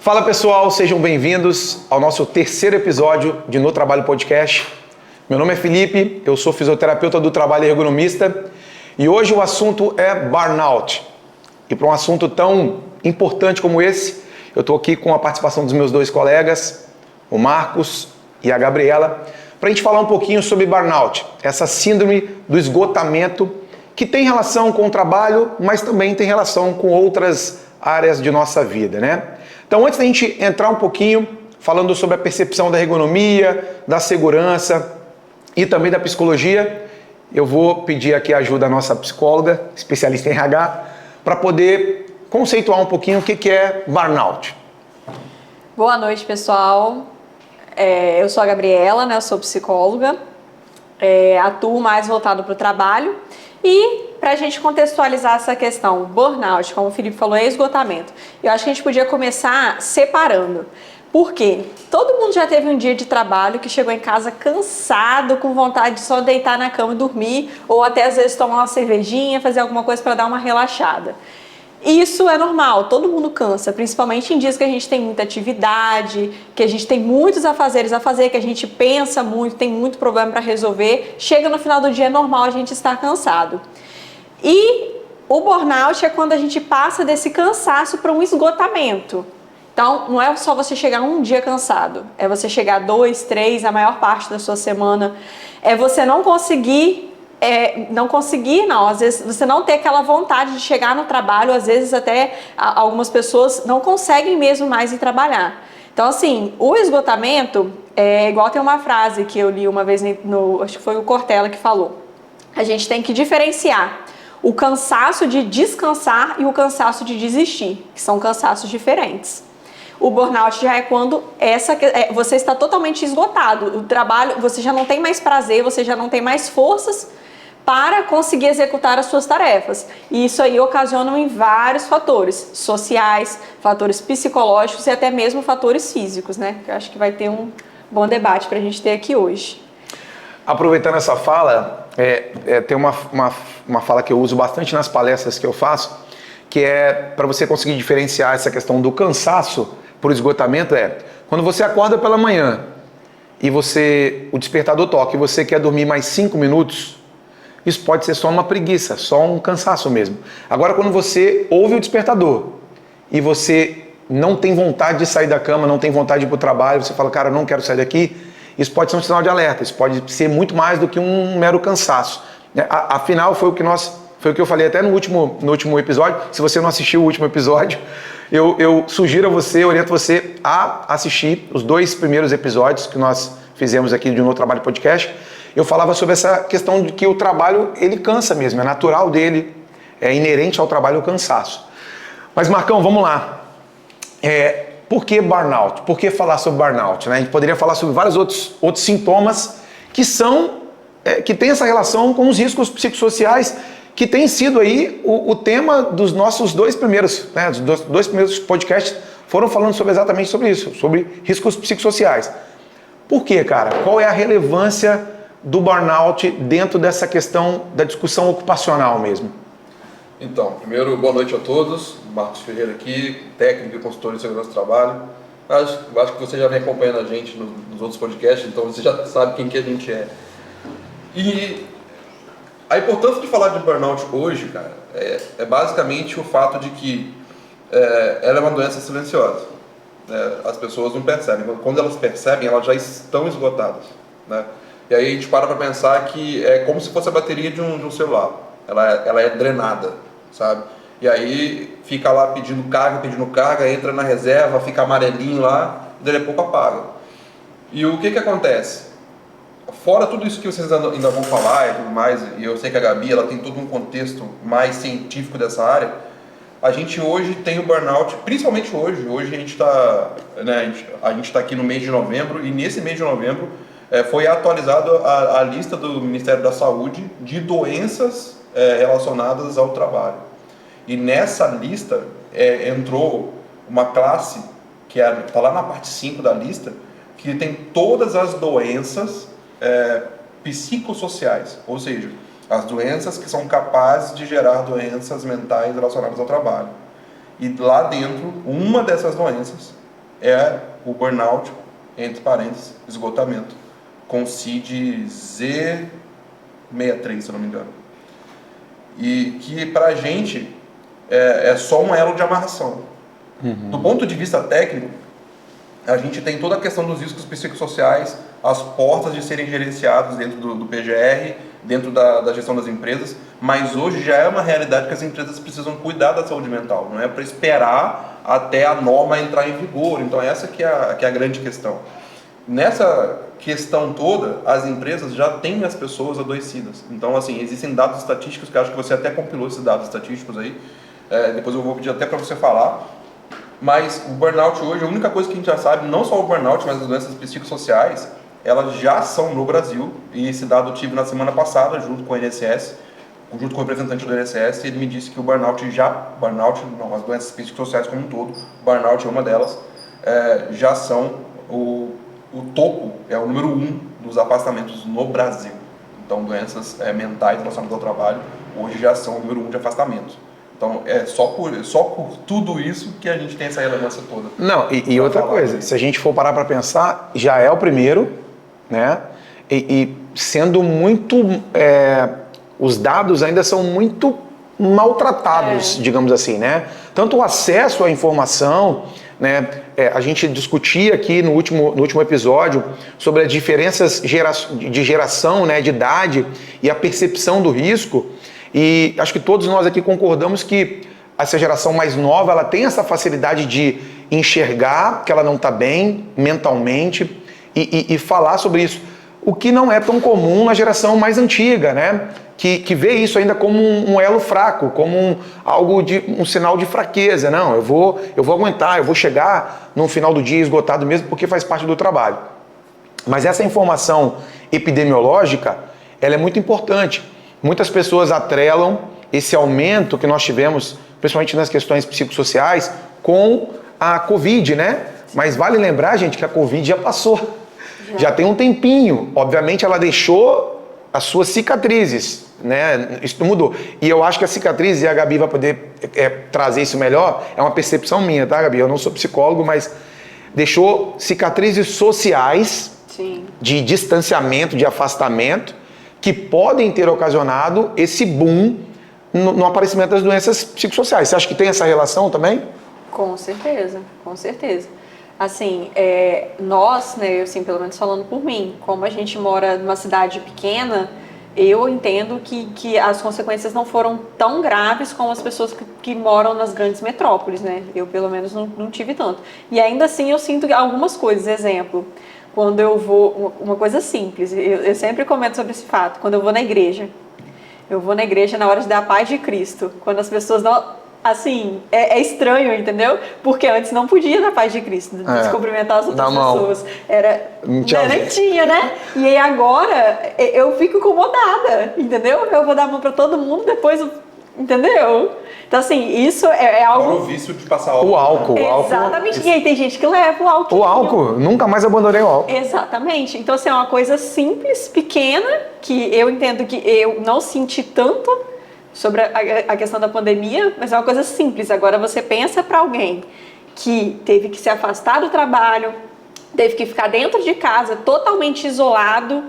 Fala pessoal, sejam bem-vindos ao nosso terceiro episódio de No Trabalho Podcast. Meu nome é Felipe, eu sou fisioterapeuta do trabalho e ergonomista e hoje o assunto é burnout. E para um assunto tão importante como esse, eu estou aqui com a participação dos meus dois colegas, o Marcos e a Gabriela, para a gente falar um pouquinho sobre burnout, essa síndrome do esgotamento que tem relação com o trabalho, mas também tem relação com outras áreas de nossa vida, né? Então, antes da gente entrar um pouquinho falando sobre a percepção da ergonomia, da segurança e também da psicologia, eu vou pedir aqui a ajuda da nossa psicóloga, especialista em RH, para poder conceituar um pouquinho o que é burnout. Boa noite, pessoal. Eu sou a Gabriela, né? Eu sou psicóloga, atuo mais voltado para o trabalho. E para a gente contextualizar essa questão, burnout, como o Felipe falou, é esgotamento. Eu acho que a gente podia começar separando. Por quê? Todo mundo já teve um dia de trabalho que chegou em casa cansado, com vontade de só deitar na cama e dormir, ou até às vezes tomar uma cervejinha, fazer alguma coisa para dar uma relaxada. Isso é normal, todo mundo cansa, principalmente em dias que a gente tem muita atividade, que a gente tem muitos afazeres a fazer, que a gente pensa muito, tem muito problema para resolver. Chega no final do dia, é normal a gente estar cansado. E o burnout é quando a gente passa desse cansaço para um esgotamento. Então, não é só você chegar um dia cansado, é você chegar 2, 3, a maior parte da sua semana, é você não conseguir, às vezes você não ter aquela vontade de chegar no trabalho, às vezes até algumas pessoas não conseguem mesmo mais ir trabalhar. Então, assim, o esgotamento é igual, tem uma frase que eu li uma vez, acho que foi o Cortella que falou, a gente tem que diferenciar o cansaço de descansar e o cansaço de desistir, que são cansaços diferentes. O burnout já é quando você está totalmente esgotado, o trabalho, você já não tem mais prazer, você já não tem mais forças para conseguir executar as suas tarefas. E isso aí ocasiona em vários fatores sociais, fatores psicológicos e até mesmo fatores físicos, né? Eu acho que vai ter um bom debate para a gente ter aqui hoje. Aproveitando essa fala, tem uma fala que eu uso bastante nas palestras que eu faço, que é para você conseguir diferenciar essa questão do cansaço por esgotamento, quando você acorda pela manhã e o despertador toca e você quer dormir mais 5 minutos, isso pode ser só uma preguiça, só um cansaço mesmo. Agora, quando você ouve o despertador e você não tem vontade de sair da cama, não tem vontade de ir para o trabalho, você fala, cara, eu não quero sair daqui, isso pode ser um sinal de alerta, isso pode ser muito mais do que um mero cansaço. Afinal, foi o que eu falei até no último episódio. Se você não assistiu o último episódio, eu sugiro a você, oriento você a assistir os 2 primeiros episódios que nós fizemos aqui de um No Trabalho Podcast. Eu falava sobre essa questão de que o trabalho, ele cansa mesmo, é natural dele, é inerente ao trabalho o cansaço. Mas Marcão, vamos lá. Por que burnout? Por que falar sobre burnout? Né? A gente poderia falar sobre vários outros sintomas que têm essa relação com os riscos psicossociais, que tem sido aí o tema dos nossos 2 primeiros, né? Os 2 primeiros podcasts foram falando exatamente sobre isso, sobre riscos psicossociais. Por quê, cara? Qual é a relevância do burnout dentro dessa questão da discussão ocupacional mesmo? Então, primeiro, boa noite a todos. Marcos Ferreira aqui, técnico e consultor de segurança do trabalho. Acho que você já vem acompanhando a gente nos outros podcasts, então você já sabe quem que a gente é. E a importância de falar de burnout hoje, cara, é basicamente o fato de que ela é uma doença silenciosa. As pessoas não percebem. Quando elas percebem, elas já estão esgotadas, né? E aí a gente para pensar que é como se fosse a bateria de um celular. Ela é drenada, sabe? E aí fica lá pedindo carga, entra na reserva, fica amarelinho lá, e daí a pouco apaga. E o que acontece? Fora tudo isso que vocês ainda vão falar e tudo mais, e eu sei que a Gabi ela tem todo um contexto mais científico dessa área, a gente hoje tem o burnout, principalmente hoje a gente está, né, a gente está aqui no mês de novembro, e nesse mês de novembro foi atualizado a lista do Ministério da Saúde de doenças relacionadas ao trabalho. E nessa lista entrou uma classe que está lá na parte 5 da lista, que tem todas as doenças psicossociais, ou seja, as doenças que são capazes de gerar doenças mentais relacionadas ao trabalho. E lá dentro, uma dessas doenças é o burnout, entre parênteses, esgotamento, com CID Z63, se eu não me engano. E que pra gente é só um elo de amarração. Do ponto de vista técnico, a gente tem toda a questão dos riscos psicossociais, as portas de serem gerenciados dentro do PGR, dentro da gestão das empresas, mas hoje já é uma realidade que as empresas precisam cuidar da saúde mental, não é para esperar até a norma entrar em vigor. Então essa que é a grande questão. Nessa questão toda, as empresas já têm as pessoas adoecidas. Então, assim, existem dados estatísticos, que acho que você até compilou esses dados estatísticos aí, depois eu vou pedir até para você falar. Mas o burnout hoje, a única coisa que a gente já sabe, não só o burnout, mas as doenças psicossociais, elas já são no Brasil, e esse dado eu tive na semana passada, junto com o INSS, junto com o representante do INSS, ele me disse que as doenças psicossociais como um todo, burnout é uma delas, já são o topo, é o número 1 dos afastamentos no Brasil. Então, doenças mentais relacionadas ao trabalho, hoje já são o número 1 de afastamentos. Então, só por tudo isso que a gente tem essa relevância toda. Não, e outra coisa, se a gente for parar para pensar, já é o primeiro, né? E sendo muito... os dados ainda são muito maltratados, digamos assim, né? Tanto o acesso à informação, né? A gente discutia aqui no último episódio sobre as diferenças de geração, né? De idade e a percepção do risco. E acho que todos nós aqui concordamos que essa geração mais nova, ela tem essa facilidade de enxergar que ela não está bem mentalmente e falar sobre isso. O que não é tão comum na geração mais antiga, né? Que vê isso ainda como um elo fraco, como um sinal de fraqueza. Não, eu vou aguentar, eu vou chegar no final do dia esgotado mesmo, porque faz parte do trabalho. Mas essa informação epidemiológica, ela é muito importante. Muitas pessoas atrelam esse aumento que nós tivemos, principalmente nas questões psicossociais, com a Covid, né? Mas vale lembrar, gente, que a Covid já passou. Já tem um tempinho. Obviamente, ela deixou as suas cicatrizes, né? Isso mudou. E eu acho que a cicatriz, e a Gabi vai poder trazer isso melhor, é uma percepção minha, tá, Gabi? Eu não sou psicólogo, mas deixou cicatrizes sociais, sim, de distanciamento, de afastamento, que podem ter ocasionado esse boom no aparecimento das doenças psicossociais. Você acha que tem essa relação também? Com certeza, com certeza. Assim, nós, né, eu, assim, pelo menos falando por mim, como a gente mora numa cidade pequena, eu entendo que as consequências não foram tão graves como as pessoas que moram nas grandes metrópoles, né? Eu, pelo menos, não tive tanto. E ainda assim, eu sinto algumas coisas. Exemplo, quando eu vou... Uma coisa simples, eu sempre comento sobre esse fato. Quando eu vou na igreja na hora de dar a paz de Cristo. Quando as pessoas não... Assim, é estranho, entendeu? Porque antes não podia dar paz de Cristo, descumprimentar as outras pessoas. Nem tinha, né? E aí agora eu fico incomodada, entendeu? Eu vou dar a mão pra todo mundo, depois, entendeu? Então, assim, isso é algo... Fora o vício de passar álcool. O álcool. Exatamente. E aí tem gente que leva o álcool. O álcool. Nunca mais abandonei o álcool. Exatamente. Então, assim, é uma coisa simples, pequena, que eu entendo que eu não senti tanto sobre a questão da pandemia, mas é uma coisa simples. Agora você pensa para alguém que teve que se afastar do trabalho, teve que ficar dentro de casa, totalmente isolado,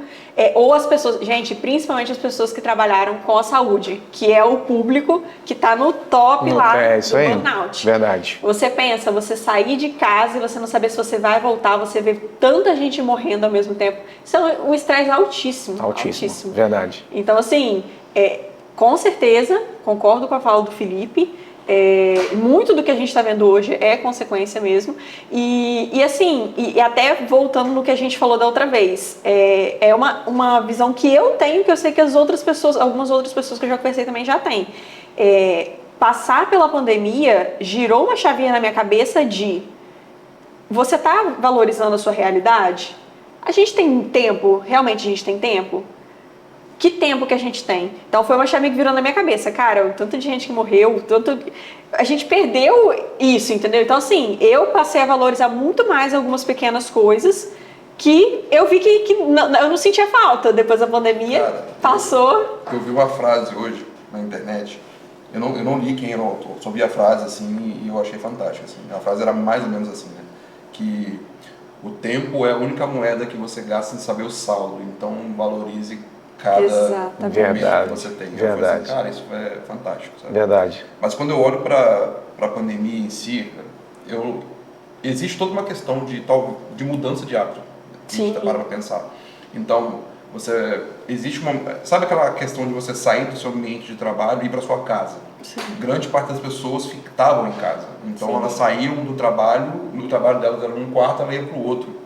ou as pessoas, gente, principalmente as pessoas que trabalharam com a saúde, que é o público que está no top lá do burnout. Verdade. Você pensa, você sair de casa e você não saber se você vai voltar, você vê tanta gente morrendo ao mesmo tempo. Isso é um estresse altíssimo. Altíssimo. Verdade. Então, assim, com certeza, concordo com a fala do Felipe, muito do que a gente está vendo hoje é consequência mesmo, e até voltando no que a gente falou da outra vez, é uma visão que eu tenho, que eu sei que algumas outras pessoas que eu já conversei também já têm. Passar pela pandemia girou uma chavinha na minha cabeça de: você está valorizando a sua realidade? A gente tem tempo? Realmente a gente tem tempo? Que tempo que a gente tem? Então foi uma chave que virou na minha cabeça. Cara, o tanto de gente que morreu, a gente perdeu isso, entendeu? Então, assim, eu passei a valorizar muito mais algumas pequenas coisas que eu vi que eu não sentia falta. Depois da pandemia, cara, passou. Eu vi uma frase hoje na internet, eu não li quem era o autor, só vi a frase assim e eu achei fantástica. Assim. A frase era mais ou menos assim, né? que o tempo é a única moeda que você gasta em saber o saldo, então valorize cada Exatamente. momento que você tem. Eu falei Verdade. assim, cara, isso é fantástico, sabe? Verdade. Mas quando eu olho para a pandemia em si, existe toda uma questão de mudança de hábito. Sim. Para pensar. Então, sabe aquela questão de você sair do seu ambiente de trabalho e ir para sua casa? Sim. Grande parte das pessoas estavam em casa. Então, Sim. elas saíam do trabalho, no trabalho delas era num quarto, ela ia para o outro.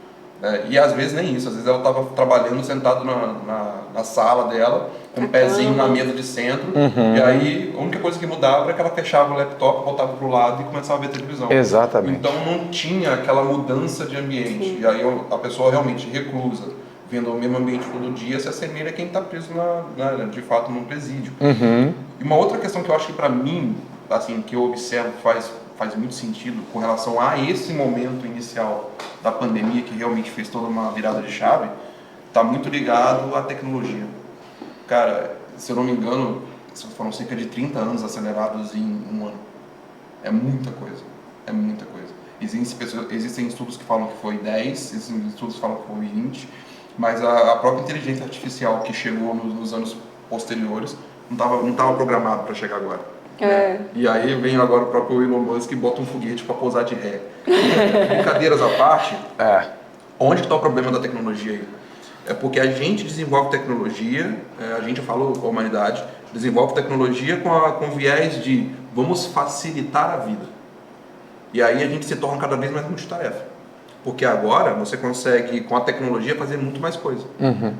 E às vezes nem isso, às vezes ela estava trabalhando sentado na sala dela, com um pezinho na mesa de centro, e aí a única coisa que mudava era que ela fechava o laptop, voltava para o lado e começava a ver televisão. Exatamente. Então não tinha aquela mudança de ambiente. Sim. E aí a pessoa realmente reclusa, vendo o mesmo ambiente todo dia, se assemelha a quem está preso de fato num presídio. E uma outra questão que eu acho que para mim, assim, que eu observo faz muito sentido com relação a esse momento inicial da pandemia, que realmente fez toda uma virada de chave, está muito ligado à tecnologia. Cara, se eu não me engano, foram cerca de 30 anos acelerados em um ano. É muita coisa. É muita coisa. Existem estudos que falam que foi 10, existem estudos que falam que foi 20, mas a própria inteligência artificial que chegou nos anos posteriores não estava programado para chegar agora. Né? E aí vem agora o próprio Elon Musk e bota um foguete para pousar de ré. Brincadeiras à parte, onde está o problema da tecnologia aí? É porque a gente desenvolve tecnologia, a gente falou com a humanidade, desenvolve tecnologia com viés de vamos facilitar a vida. E aí a gente se torna cada vez mais multitarefa. Porque agora você consegue, com a tecnologia, fazer muito mais coisa.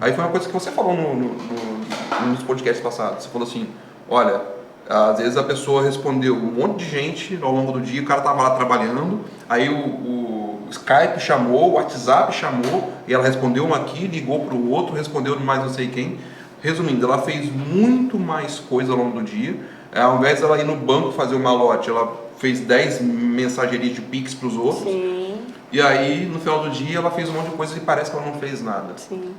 Aí foi uma coisa que você falou nos podcasts passados. Você falou assim, olha, às vezes a pessoa respondeu um monte de gente ao longo do dia, o cara estava lá trabalhando, aí o Skype chamou, o WhatsApp chamou, e ela respondeu um aqui, ligou para o outro, respondeu mais não sei quem. Resumindo, ela fez muito mais coisa ao longo do dia. Ao invés dela ir no banco fazer uma lote, ela fez 10 mensagerias de Pix para os outros. Sim. E aí, no final do dia, ela fez um monte de coisa e parece que ela não fez nada. Sim.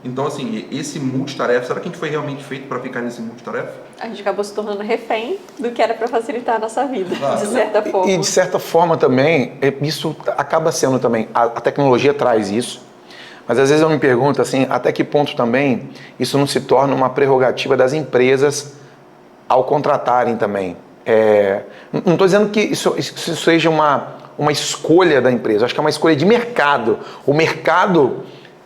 Então, assim, esse multitarefa, será que a gente foi realmente feito para ficar nesse multitarefa? A gente acabou se tornando refém do que era para facilitar a nossa vida, de certa forma. E de certa forma também, isso acaba sendo também, a tecnologia traz isso, mas às vezes eu me pergunto assim, até que ponto também isso não se torna uma prerrogativa das empresas ao contratarem também. Não estou dizendo que isso seja uma escolha da empresa, acho que é uma escolha de mercado. O mercado,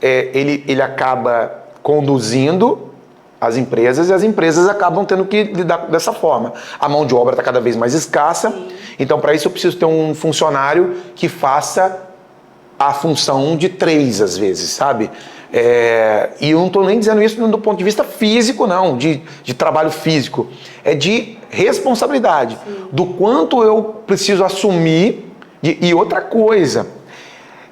ele acaba conduzindo as empresas e as empresas acabam tendo que lidar dessa forma. A mão de obra está cada vez mais escassa, então para isso eu preciso ter um funcionário que faça a função de 3 às vezes, sabe? E eu não estou nem dizendo isso do ponto de vista físico, não, de trabalho físico. É de responsabilidade, do quanto eu preciso assumir. E outra coisa,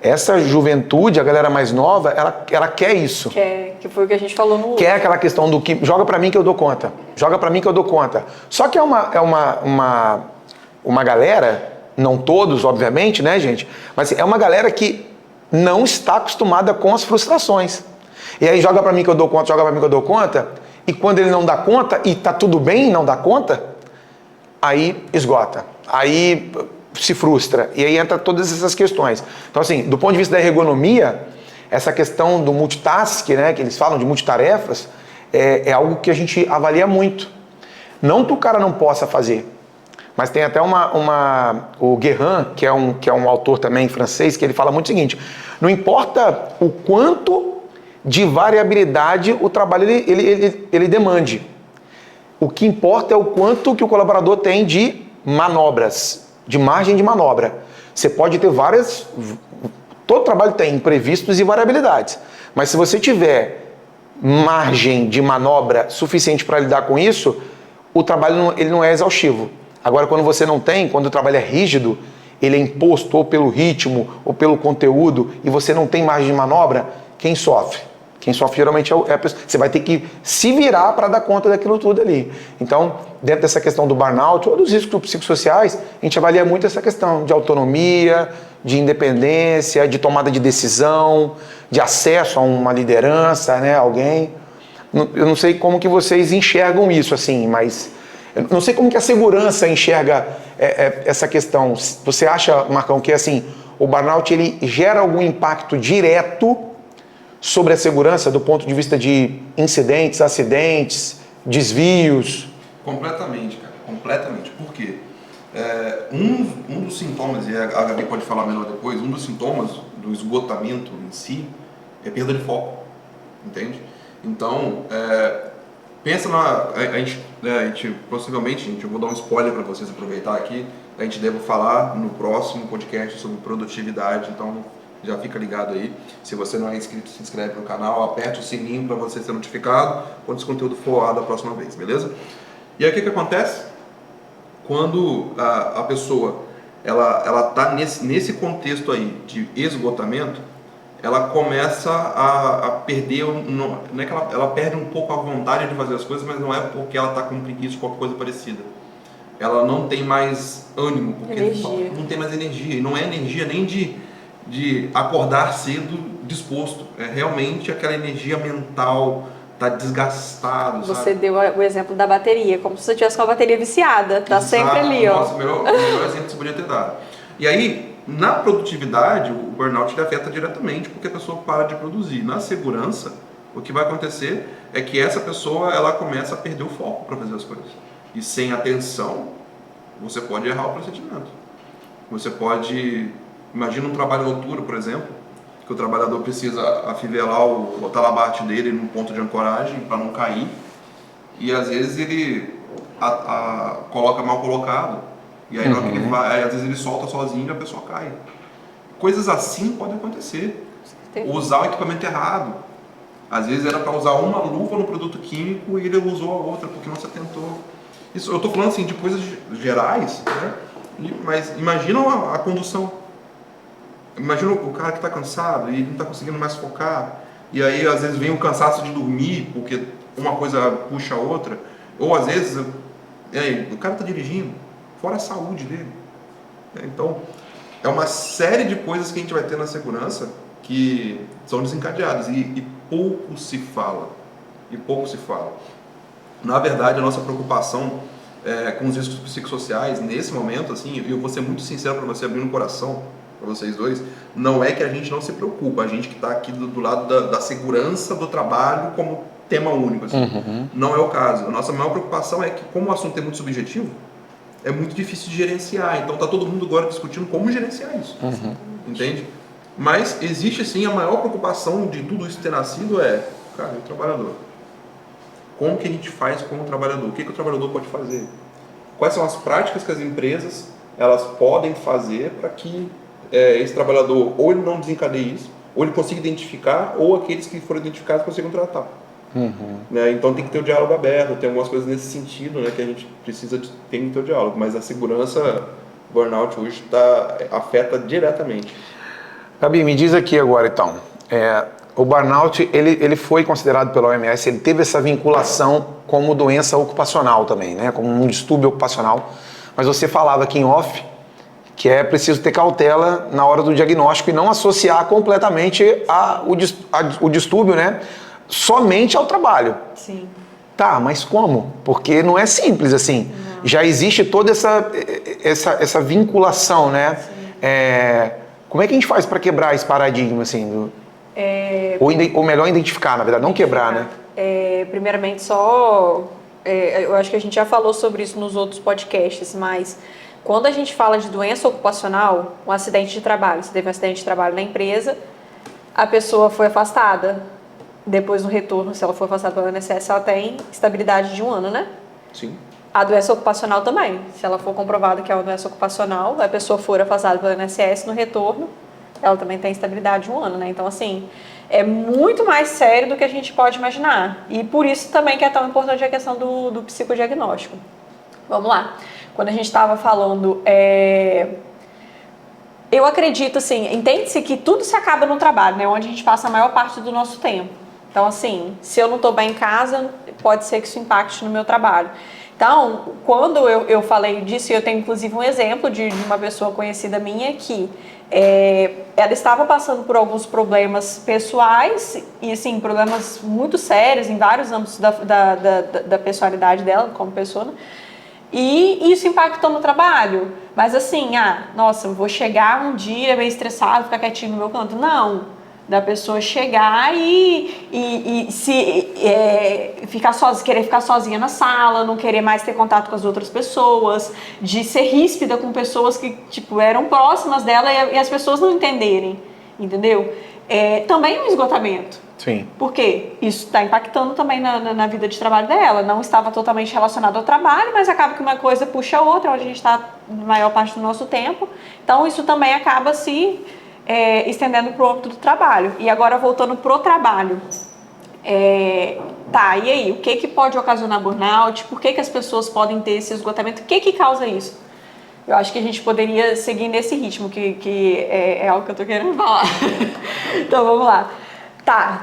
essa juventude, a galera mais nova, ela quer isso. Que foi o que a gente falou no... Quer aquela questão do que joga pra mim que eu dou conta. Joga pra mim que eu dou conta. Só que é uma galera, não todos, obviamente, né, gente? Mas é uma galera que não está acostumada com as frustrações. E aí joga pra mim que eu dou conta, joga pra mim que eu dou conta, e quando ele não dá conta, e tá tudo bem não dá conta, aí esgota. Aí se frustra. E aí entra todas essas questões. Então, assim, do ponto de vista da ergonomia, essa questão do multitask, né, que eles falam de multitarefas, é algo que a gente avalia muito. Não que o cara não possa fazer, mas tem até o Guérin, que é um autor também francês, que ele fala muito o seguinte, não importa o quanto de variabilidade o trabalho ele demande. O que importa é o quanto que o colaborador tem de manobras, de margem de manobra. Você pode ter todo trabalho tem imprevistos e variabilidades, mas se você tiver margem de manobra suficiente para lidar com isso, o trabalho ele não é exaustivo. Agora, quando você não tem, quando o trabalho é rígido, ele é imposto ou pelo ritmo ou pelo conteúdo e você não tem margem de manobra, quem sofre? Quem sofre geralmente é a pessoa. Você vai ter que se virar para dar conta daquilo tudo ali. Então, dentro dessa questão do burnout ou dos riscos psicossociais, a gente avalia muito essa questão de autonomia, de independência, de tomada de decisão, de acesso a uma liderança, né, alguém. Eu não sei como que vocês enxergam isso, assim, mas eu não sei como que a segurança enxerga essa questão. Você acha, Marcão, que assim, o burnout ele gera algum impacto direto sobre a segurança do ponto de vista de incidentes, acidentes, desvios? Completamente, cara. Completamente. Por quê? Um dos sintomas, e a Gabi pode falar melhor depois, um dos sintomas do esgotamento em si é perda de foco, entende? Então, pensa a gente, possivelmente, eu vou dar um spoiler para vocês aproveitar aqui, a gente deve falar no próximo podcast sobre produtividade, então já fica ligado aí. Se você não é inscrito, se inscreve no canal, aperte o sininho para você ser notificado quando esse conteúdo for lá da próxima vez, beleza? E aí o que acontece? Quando a pessoa ela está nesse contexto aí de esgotamento, ela começa a perder, não é que ela perde um pouco a vontade de fazer as coisas, mas não é porque ela está com preguiça ou qualquer coisa parecida. Ela não tem mais ânimo, porque não tem mais energia. E não é energia nem de acordar cedo disposto. É realmente aquela energia mental, tá desgastado, Você sabe? deu o exemplo da bateria, como se você tivesse com a bateria viciada, tá sempre ali, ó. Nossa, o melhor exemplo que você podia ter dado. E aí, na produtividade, o burnout ele afeta diretamente porque a pessoa para de produzir. Na segurança, o que vai acontecer é que essa pessoa ela começa a perder o foco para fazer as coisas. E sem atenção, você pode errar o procedimento. Você pode... Imagina um trabalho em altura, por exemplo, que o trabalhador precisa afivelar o talabarte dele num ponto de ancoragem para não cair. E às vezes ele coloca mal colocado. E aí, na hora que ele vai, às vezes ele solta sozinho e a pessoa cai. Coisas assim podem acontecer. Usar o equipamento errado. Às vezes era para usar uma luva no produto químico e ele usou a outra porque não se atentou. Isso, eu estou falando assim de coisas gerais, né? Mas imagina a condução. Imagina o cara que está cansado e não está conseguindo mais focar. E aí às vezes vem o cansaço de dormir porque uma coisa puxa a outra. Ou às vezes o cara está dirigindo, fora a saúde dele. Então é uma série de coisas que a gente vai ter na segurança que são desencadeadas e pouco se fala. Na verdade, a nossa preocupação com os riscos psicossociais nesse momento, assim, eu vou ser muito sincero para você, abrindo o coração para vocês dois, não é que a gente não se preocupa, a gente que está aqui do lado da segurança do trabalho como tema único, assim. Não é o caso. A nossa maior preocupação é que, como o assunto é muito subjetivo, é muito difícil de gerenciar. Então está todo mundo agora discutindo como gerenciar isso, entende? Mas existe sim a maior preocupação de tudo isso ter nascido cara, o trabalhador. Como que a gente faz com o trabalhador? O que o trabalhador pode fazer? Quais são as práticas que as empresas elas podem fazer para que esse trabalhador ou ele não desencadeie isso, ou ele consiga identificar, ou aqueles que foram identificados consigam tratar. Né? Então tem que ter o diálogo aberto, tem algumas coisas nesse sentido, né, que a gente precisa tem que ter o diálogo, mas a segurança burnout hoje afeta diretamente. Gabi, me diz aqui agora então, o burnout ele foi considerado pela OMS, ele teve essa vinculação como doença ocupacional também, né, como um distúrbio ocupacional, mas você falava aqui em off que é preciso ter cautela na hora do diagnóstico e não associar completamente o distúrbio, né, somente ao trabalho. Sim. Tá, mas como? Porque não é simples assim. Não. Já existe toda essa vinculação, né? Como é que a gente faz para quebrar esse paradigma, assim? Ou melhor, identificar, na verdade, não quebrar, né? Primeiramente, eu acho que a gente já falou sobre isso nos outros podcasts, mas quando a gente fala de doença ocupacional, um acidente de trabalho, você teve um acidente de trabalho na empresa, a pessoa foi afastada. Depois no retorno, se ela for afastada pelo INSS, ela tem estabilidade de 1 ano, né? Sim. A doença ocupacional também. Se ela for comprovada que é uma doença ocupacional, a pessoa for afastada pelo INSS no retorno, ela também tem estabilidade de 1 ano, né? Então, assim, é muito mais sério do que a gente pode imaginar. E por isso também que é tão importante a questão do psicodiagnóstico. Vamos lá. Quando a gente estava falando... Eu acredito, assim, entende-se que tudo se acaba no trabalho, né? Onde a gente passa a maior parte do nosso tempo. Então, assim, se eu não estou bem em casa, pode ser que isso impacte no meu trabalho. Então, quando eu falei disso, eu tenho inclusive um exemplo de uma pessoa conhecida minha que ela estava passando por alguns problemas pessoais e, assim, problemas muito sérios em vários âmbitos da personalidade dela como pessoa, né? E isso impactou no trabalho. Mas assim, nossa, vou chegar um dia meio estressado, ficar quietinho no meu canto. Não. Da pessoa chegar e ficar sozinha, querer ficar sozinha na sala, não querer mais ter contato com as outras pessoas, de ser ríspida com pessoas que, tipo, eram próximas dela e as pessoas não entenderem, entendeu? Também um esgotamento. Sim. Por quê? Isso está impactando também na vida de trabalho dela. Não estava totalmente relacionado ao trabalho, mas acaba que uma coisa puxa a outra, onde a gente está na maior parte do nosso tempo. Então, isso também acaba se estendendo para o âmbito do trabalho. E agora, voltando para o trabalho. E aí? O que pode ocasionar burnout? Por que as pessoas podem ter esse esgotamento? O que causa isso? Eu acho que a gente poderia seguir nesse ritmo, que é algo que eu estou querendo falar. Então, vamos lá.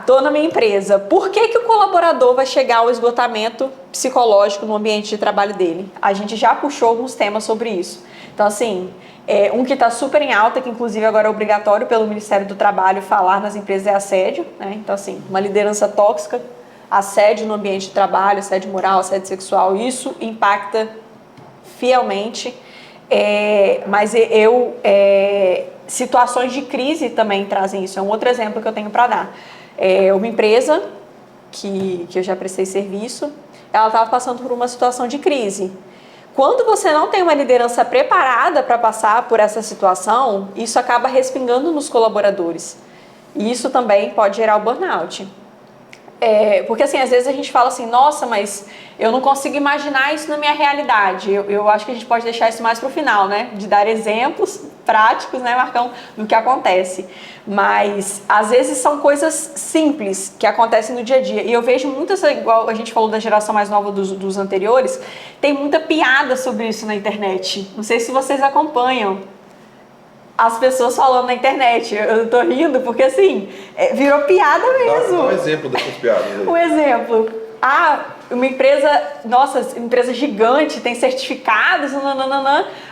Tô na minha empresa. Por que o colaborador vai chegar ao esgotamento psicológico no ambiente de trabalho dele? A gente já puxou alguns temas sobre isso. Então, assim, um que está super em alta, que inclusive agora é obrigatório pelo Ministério do Trabalho falar nas empresas, é assédio, né? Então, assim, uma liderança tóxica, assédio no ambiente de trabalho, assédio moral, assédio sexual, isso impacta fielmente. Mas situações de crise também trazem isso. É um outro exemplo que eu tenho para dar. Uma empresa que eu já prestei serviço, ela estava passando por uma situação de crise. Quando você não tem uma liderança preparada para passar por essa situação, isso acaba respingando nos colaboradores. E isso também pode gerar o burnout. Porque assim, às vezes a gente fala assim, nossa, mas eu não consigo imaginar isso na minha realidade. Eu acho que a gente pode deixar isso mais para o final, né? De dar exemplos práticos, né, Marcão, do que acontece. Mas às vezes são coisas simples que acontecem no dia a dia. E eu vejo muitas, igual a gente falou da geração mais nova dos anteriores, tem muita piada sobre isso na internet. Não sei se vocês acompanham as pessoas falando na internet. Eu tô rindo porque, assim, virou piada mesmo. Dá um exemplo dessas piadas aí. Um exemplo. Uma empresa, nossa, empresa gigante, tem certificados,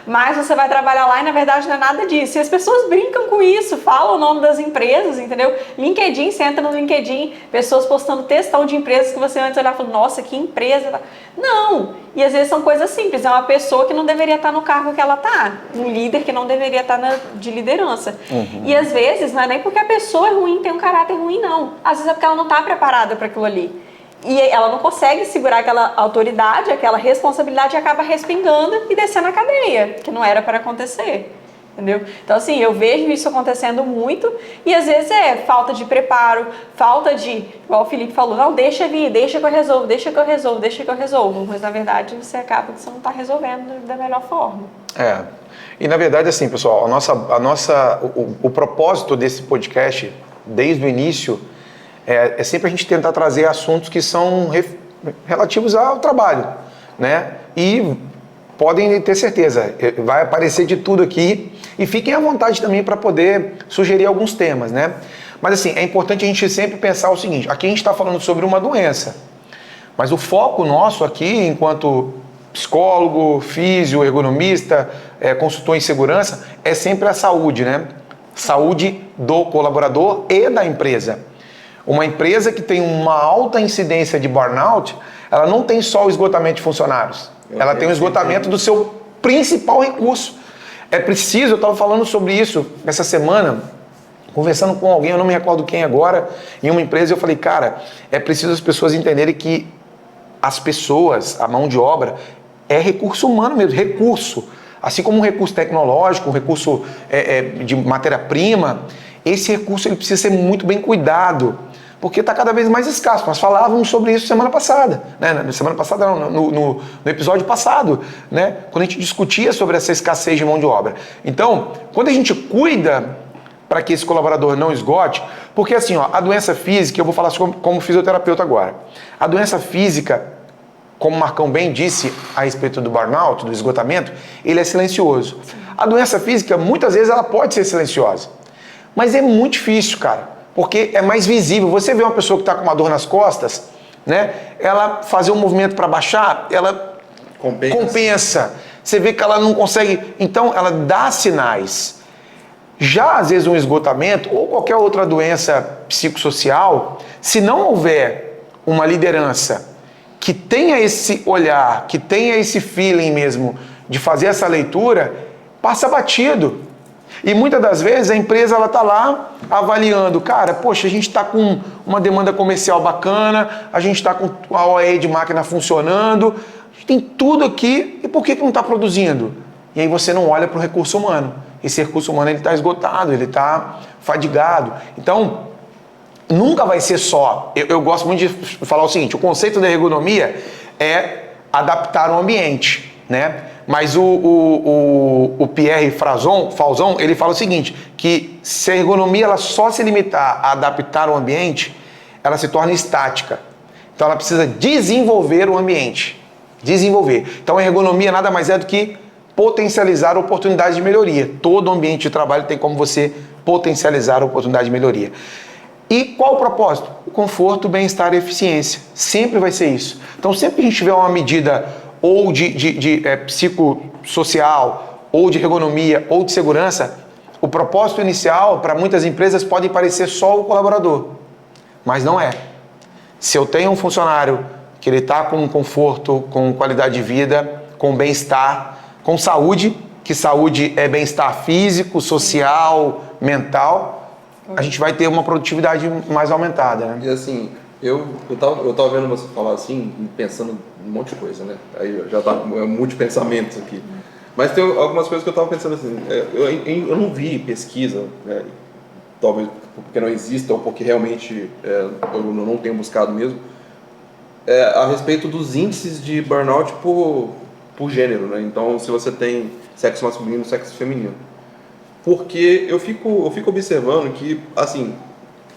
mas você vai trabalhar lá e, na verdade, não é nada disso. E as pessoas brincam com isso, falam o nome das empresas, entendeu? LinkedIn, você entra no LinkedIn, pessoas postando textão de empresas que você antes olhava e falava, nossa, que empresa. Não! E às vezes são coisas simples. É uma pessoa que não deveria estar no cargo que ela está. Um líder que não deveria estar de liderança. Uhum. E às vezes não é nem porque a pessoa é ruim, tem um caráter ruim, não. Às vezes é porque ela não está preparada para aquilo ali. E ela não consegue segurar aquela autoridade, aquela responsabilidade e acaba respingando e descendo a cadeia, que não era para acontecer. Entendeu? Então, assim, eu vejo isso acontecendo muito e às vezes falta de preparo, falta de, igual o Felipe falou, não, deixa vir, deixa que eu resolvo, deixa que eu resolvo, deixa que eu resolvo. Mas, na verdade, você acaba que você não está resolvendo da melhor forma. E, na verdade, assim, pessoal, o propósito desse podcast, desde o início, é sempre a gente tentar trazer assuntos que são relativos ao trabalho, né? E podem ter certeza, vai aparecer de tudo aqui e fiquem à vontade também para poder sugerir alguns temas, né? Mas assim, é importante a gente sempre pensar o seguinte, aqui a gente está falando sobre uma doença, mas o foco nosso aqui, enquanto psicólogo, físio, ergonomista, consultor em segurança, é sempre a saúde, né? Saúde do colaborador e da empresa. Uma empresa que tem uma alta incidência de burnout, ela não tem só o esgotamento de funcionários, ela tem o esgotamento do seu principal recurso. É preciso, eu estava falando sobre isso essa semana, conversando com alguém, eu não me recordo quem agora, em uma empresa, eu falei, cara, é preciso as pessoas entenderem que as pessoas, a mão de obra, é recurso humano mesmo, recurso. Assim como um recurso tecnológico, um recurso de matéria-prima, esse recurso ele precisa ser muito bem cuidado, porque está cada vez mais escasso. Nós falávamos sobre isso semana passada, né? Semana passada não, no episódio passado, né? Quando a gente discutia sobre essa escassez de mão de obra. Então, quando a gente cuida para que esse colaborador não esgote, porque assim, a doença física, eu vou falar como fisioterapeuta agora, a doença física, como o Marcão bem disse a respeito do burnout, do esgotamento, ele é silencioso. A doença física, muitas vezes, ela pode ser silenciosa, mas é muito difícil, cara. Porque é mais visível. Você vê uma pessoa que está com uma dor nas costas, né? Ela fazer um movimento para baixar, ela compensa. Você vê que ela não consegue. Então, ela dá sinais. Já, às vezes, um esgotamento ou qualquer outra doença psicossocial, se não houver uma liderança que tenha esse olhar, que tenha esse feeling mesmo de fazer essa leitura, passa batido. E muitas das vezes a empresa ela está lá avaliando, cara, poxa, a gente está com uma demanda comercial bacana, a gente está com a OE de máquina funcionando, a gente tem tudo aqui, e por que não está produzindo? E aí você não olha para o recurso humano. Esse recurso humano está esgotado, ele está fadigado. Então, nunca vai ser só. Eu gosto muito de falar o seguinte, o conceito da ergonomia é adaptar o ambiente, né? Mas o Pierre Falzon, ele fala o seguinte, que se a ergonomia ela só se limitar a adaptar o ambiente, ela se torna estática. Então ela precisa desenvolver o ambiente. Desenvolver. Então a ergonomia nada mais é do que potencializar oportunidades de melhoria. Todo ambiente de trabalho tem como você potencializar a oportunidade de melhoria. E qual o propósito? O conforto, bem-estar e eficiência. Sempre vai ser isso. Então sempre que a gente tiver uma medida ou de psicossocial, ou de ergonomia, ou de segurança, o propósito inicial para muitas empresas pode parecer só o colaborador, mas não é. Se eu tenho um funcionário que ele está com conforto, com qualidade de vida, com bem-estar, com saúde, que saúde é bem-estar físico, social, mental, a gente vai ter uma produtividade mais aumentada, né? E assim, eu tava vendo você falar assim, pensando um monte de coisa, né? Aí já tá multipensamentos aqui. Mas tem algumas coisas que eu tava pensando assim, eu não vi pesquisa, né? Talvez porque não exista ou porque realmente eu não tenho buscado mesmo, a respeito dos índices de burnout por gênero, né? Então, se você tem sexo masculino, sexo feminino. Porque eu fico observando que, assim,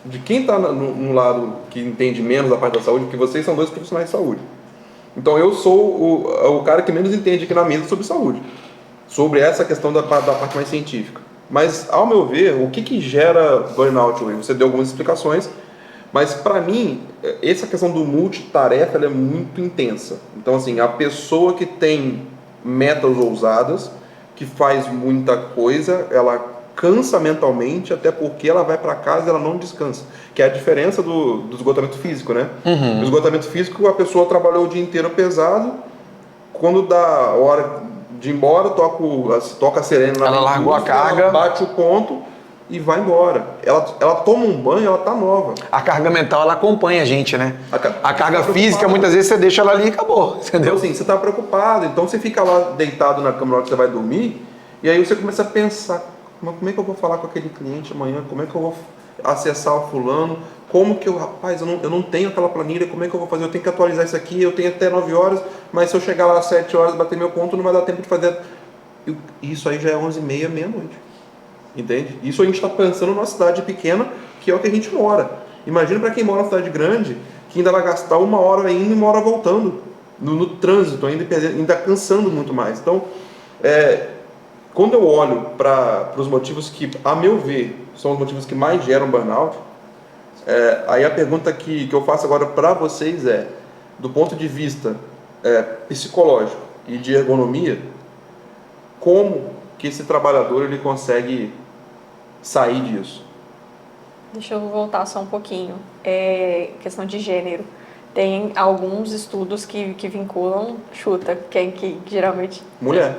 de quem está no lado que entende menos a parte da saúde, porque vocês são dois profissionais de saúde. Então eu sou o cara que menos entende aqui na mesa sobre saúde, sobre essa questão da parte mais científica. Mas, ao meu ver, o que gera burnout? Você deu algumas explicações, mas para mim, essa questão do multitarefa ela é muito intensa. Então, assim, a pessoa que tem metas ousadas, que faz muita coisa, ela cansa mentalmente, até porque ela vai para casa e ela não descansa. Que é a diferença do esgotamento físico, né? Uhum. No esgotamento físico, a pessoa trabalhou o dia inteiro pesado, quando dá hora de ir embora, toca a sirene na ela largou a carga, ela bate o ponto e vai embora. Ela toma um banho, ela tá nova. A carga mental, ela acompanha a gente, né? A carga física, muitas vezes você deixa ela ali e acabou, entendeu? Então, assim, você tá preocupado, então você fica lá deitado na cama na hora que você vai dormir, e aí você começa a pensar, como é que eu vou falar com aquele cliente amanhã? Como é que eu vou acessar o fulano? Como que rapaz, eu não tenho aquela planilha, como é que eu vou fazer? Eu tenho que atualizar isso aqui, eu tenho até 9 horas, mas se eu chegar lá às 7 horas, bater meu ponto, não vai dar tempo de fazer. Isso aí já é 11h30, meia-noite. Entende? Isso a gente está pensando numa cidade pequena, que é o que a gente mora. Imagina para quem mora numa cidade grande, que ainda vai gastar 1 hora indo e 1 hora voltando, no trânsito, ainda cansando muito mais. Então, quando eu olho para os motivos que, a meu ver, são os motivos que mais geram burnout, aí a pergunta que eu faço agora para vocês é, do ponto de vista psicológico e de ergonomia, como que esse trabalhador ele consegue sair disso? Deixa eu voltar só um pouquinho. Questão de gênero. Tem alguns estudos que vinculam, chuta, quem que geralmente... Mulher.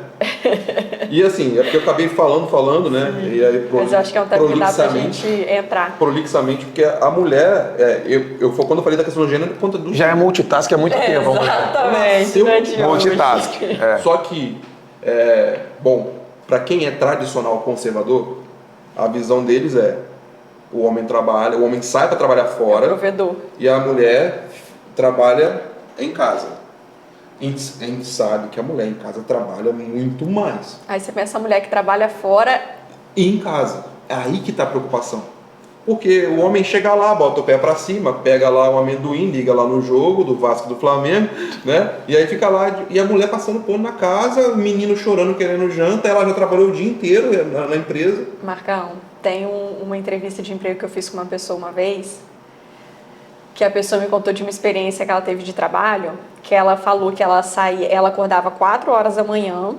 E assim, é porque eu acabei falando, né? E aí, mas eu acho que é um tema que dá pra gente entrar. Prolixamente, porque a mulher, quando eu falei da questão do gênero, por conta do... Já é multitask há muito tempo. Exatamente. Multitask. Só que, bom, para quem é tradicional conservador, a visão deles o homem trabalha, o homem sai para trabalhar fora, provedor, e a mulher trabalha em casa. A gente sabe que a mulher em casa trabalha muito mais. Aí você pensa a mulher que trabalha fora e em casa. É aí que está a preocupação. Porque o homem chega lá, bota o pé para cima, pega lá o amendoim, liga lá no jogo do Vasco do Flamengo, né? E aí fica lá, e a mulher passando pano na casa, o menino chorando, querendo janta, ela já trabalhou o dia inteiro na empresa. Marcão, tem uma entrevista de emprego que eu fiz com uma pessoa uma vez, que a pessoa me contou de uma experiência que ela teve de trabalho, que ela falou que ela acordava 4 horas da manhã,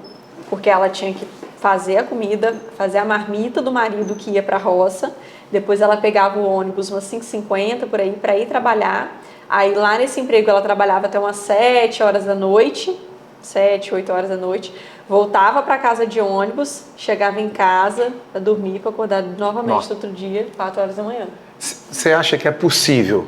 porque ela tinha que fazer a comida, fazer a marmita do marido que ia para a roça, depois ela pegava o ônibus umas 5h50 por aí para ir trabalhar, Aí lá nesse emprego ela trabalhava até umas 7 horas da noite, 7, 8 horas da noite, voltava para casa de ônibus, chegava em casa para dormir, para acordar novamente no outro dia, 4 horas da manhã. Você acha que é possível?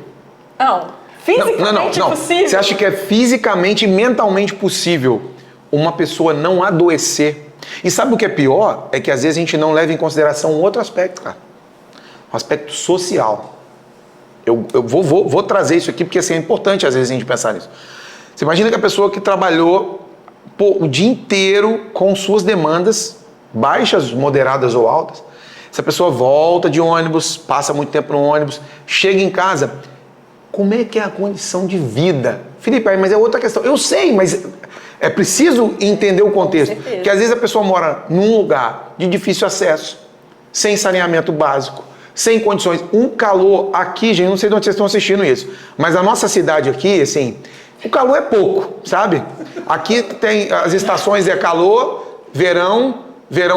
Não, fisicamente não. possível. Você acha que é fisicamente e mentalmente possível uma pessoa não adoecer? E sabe o que é pior? É que às vezes a gente não leva em consideração um outro aspecto, cara. O aspecto social. Eu vou trazer isso aqui porque assim, é importante às vezes a gente pensar nisso. Você imagina que a pessoa que trabalhou o dia inteiro com suas demandas, baixas, moderadas ou altas, essa pessoa volta de ônibus, passa muito tempo no ônibus, chega em casa, como é que é a condição de vida? Felipe, mas é outra questão. Eu sei, mas é preciso entender o contexto. Que às vezes a pessoa mora num lugar de difícil acesso, sem saneamento básico, sem condições. Um calor aqui, gente, não sei de onde vocês estão assistindo isso, mas a nossa cidade aqui, assim, o calor é pouco, sabe? Aqui tem as estações, é calor, verão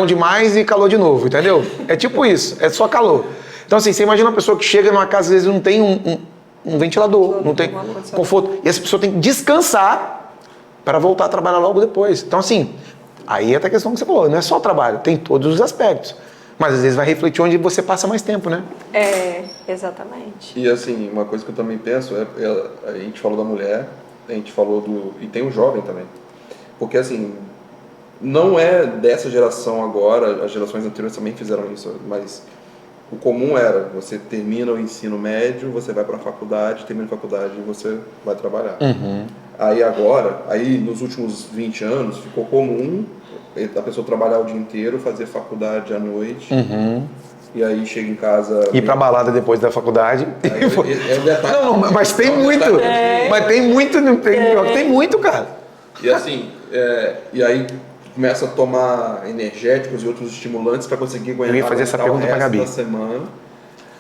demais e calor de novo, entendeu? É tipo isso, é só calor. Então assim, você imagina uma pessoa que chega numa casa, às vezes não tem um ventilador, não tem conforto, e essa pessoa tem que descansar para voltar a trabalhar logo depois. Então assim, aí é a questão que você falou, não é só o trabalho, tem todos os aspectos. Mas às vezes vai refletir onde você passa mais tempo, né? É, exatamente. E assim, uma coisa que eu também penso a gente falou da mulher, a gente falou e tem o jovem também. Porque assim, não é dessa geração agora, as gerações anteriores também fizeram isso, mas o comum era, você termina o ensino médio, você vai para a faculdade, termina a faculdade e você vai trabalhar. Uhum. Aí nos últimos 20 anos, ficou comum a pessoa trabalhar o dia inteiro, fazer faculdade à noite, e aí chega em casa... Ir pra balada depois da faculdade. É um detalhe. Não, mas tem muito. Mas tem muito, tem muito, cara. E assim, e aí começa a tomar energéticos e outros estimulantes para conseguir aguentar, Eu ia fazer essa pergunta pra Gabi. da semana.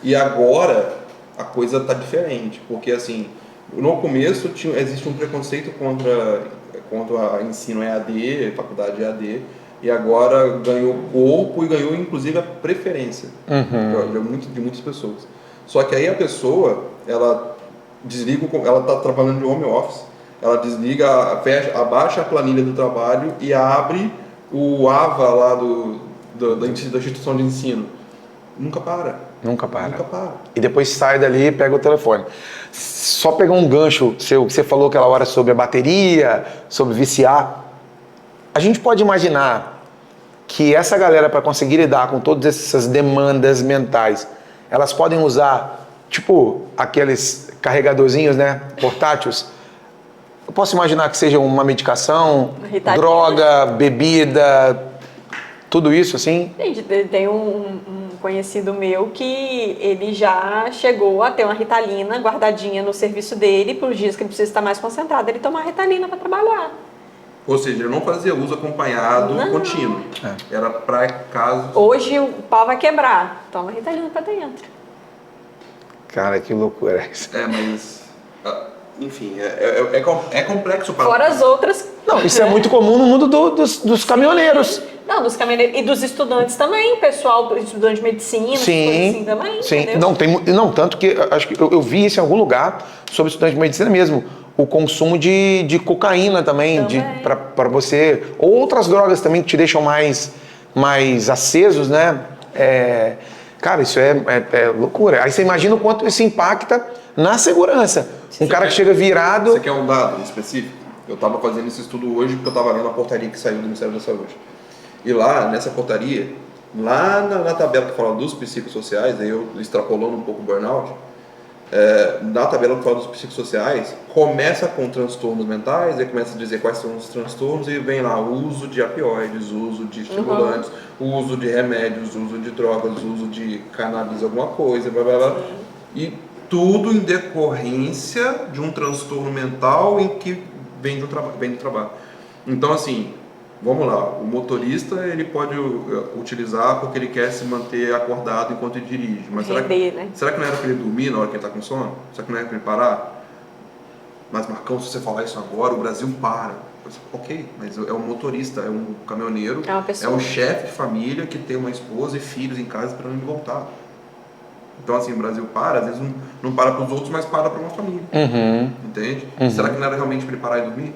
E agora a coisa tá diferente, porque assim, no começo existe um preconceito contra ensino EAD, faculdade EAD, e agora ganhou corpo e ganhou inclusive a preferência de muitas pessoas. Só que aí a pessoa, ela está trabalhando de home office, ela desliga, abaixa a planilha do trabalho e abre o AVA lá da instituição de ensino. Nunca para. E depois sai dali e pega o telefone. Só pegar um gancho seu, que você falou aquela hora sobre a bateria, sobre viciar. A gente pode imaginar que essa galera, para conseguir lidar com todas essas demandas mentais, elas podem usar, tipo, aqueles carregadorzinhos, né, portáteis. Eu posso imaginar que seja uma medicação, droga, bebida, tudo isso, assim? Tem um conhecido meu que ele já chegou a ter uma Ritalina guardadinha no serviço dele, para os dias que ele precisa estar mais concentrado, ele tomar Ritalina para trabalhar. Ou seja, ele não fazia uso acompanhado contínuo. Era para casos... Hoje o pau vai quebrar, toma Ritalina para dentro. Cara, que loucura é isso. Mas... Enfim, é complexo para... Fora as outras... Não, isso é muito comum no mundo dos caminhoneiros. Não, dos caminhoneiros e dos estudantes também, pessoal, estudante de medicina, sim, assim também, sim. Entendeu? Não, tanto que acho que eu vi isso em algum lugar sobre estudante de medicina mesmo. O consumo de cocaína também. Para você... Ou outras drogas também que te deixam mais acesos, né? Cara, isso é loucura. Aí você imagina o quanto isso impacta na segurança. Um cara que chega virado... Você quer um dado específico? Eu estava fazendo esse estudo hoje porque eu estava lendo a portaria que saiu do Ministério da Saúde. E lá, nessa portaria, lá na tabela que fala dos psicossociais, aí eu extrapolando um pouco o burnout, na tabela que fala dos psicossociais, começa com transtornos mentais, aí começa a dizer quais são os transtornos e vem lá o uso de opioides, uso de estimulantes, uso de remédios, uso de drogas, uso de cannabis, alguma coisa, blá blá blá. E tudo em decorrência de um transtorno mental em que vem do trabalho. Então, assim, vamos lá, o motorista ele pode utilizar porque ele quer se manter acordado enquanto ele dirige. Mas será que não era para ele dormir na hora que ele está com sono? Será que não era para ele parar? Mas, Marcão, se você falar isso agora, o Brasil para. Ok, mas é um motorista, é um caminhoneiro, é um chefe de família que tem uma esposa e filhos em casa esperando ele voltar. Então, assim, o Brasil para, às vezes não para para os outros, mas para para uma família. Entende? Será que não era realmente para ele parar e dormir?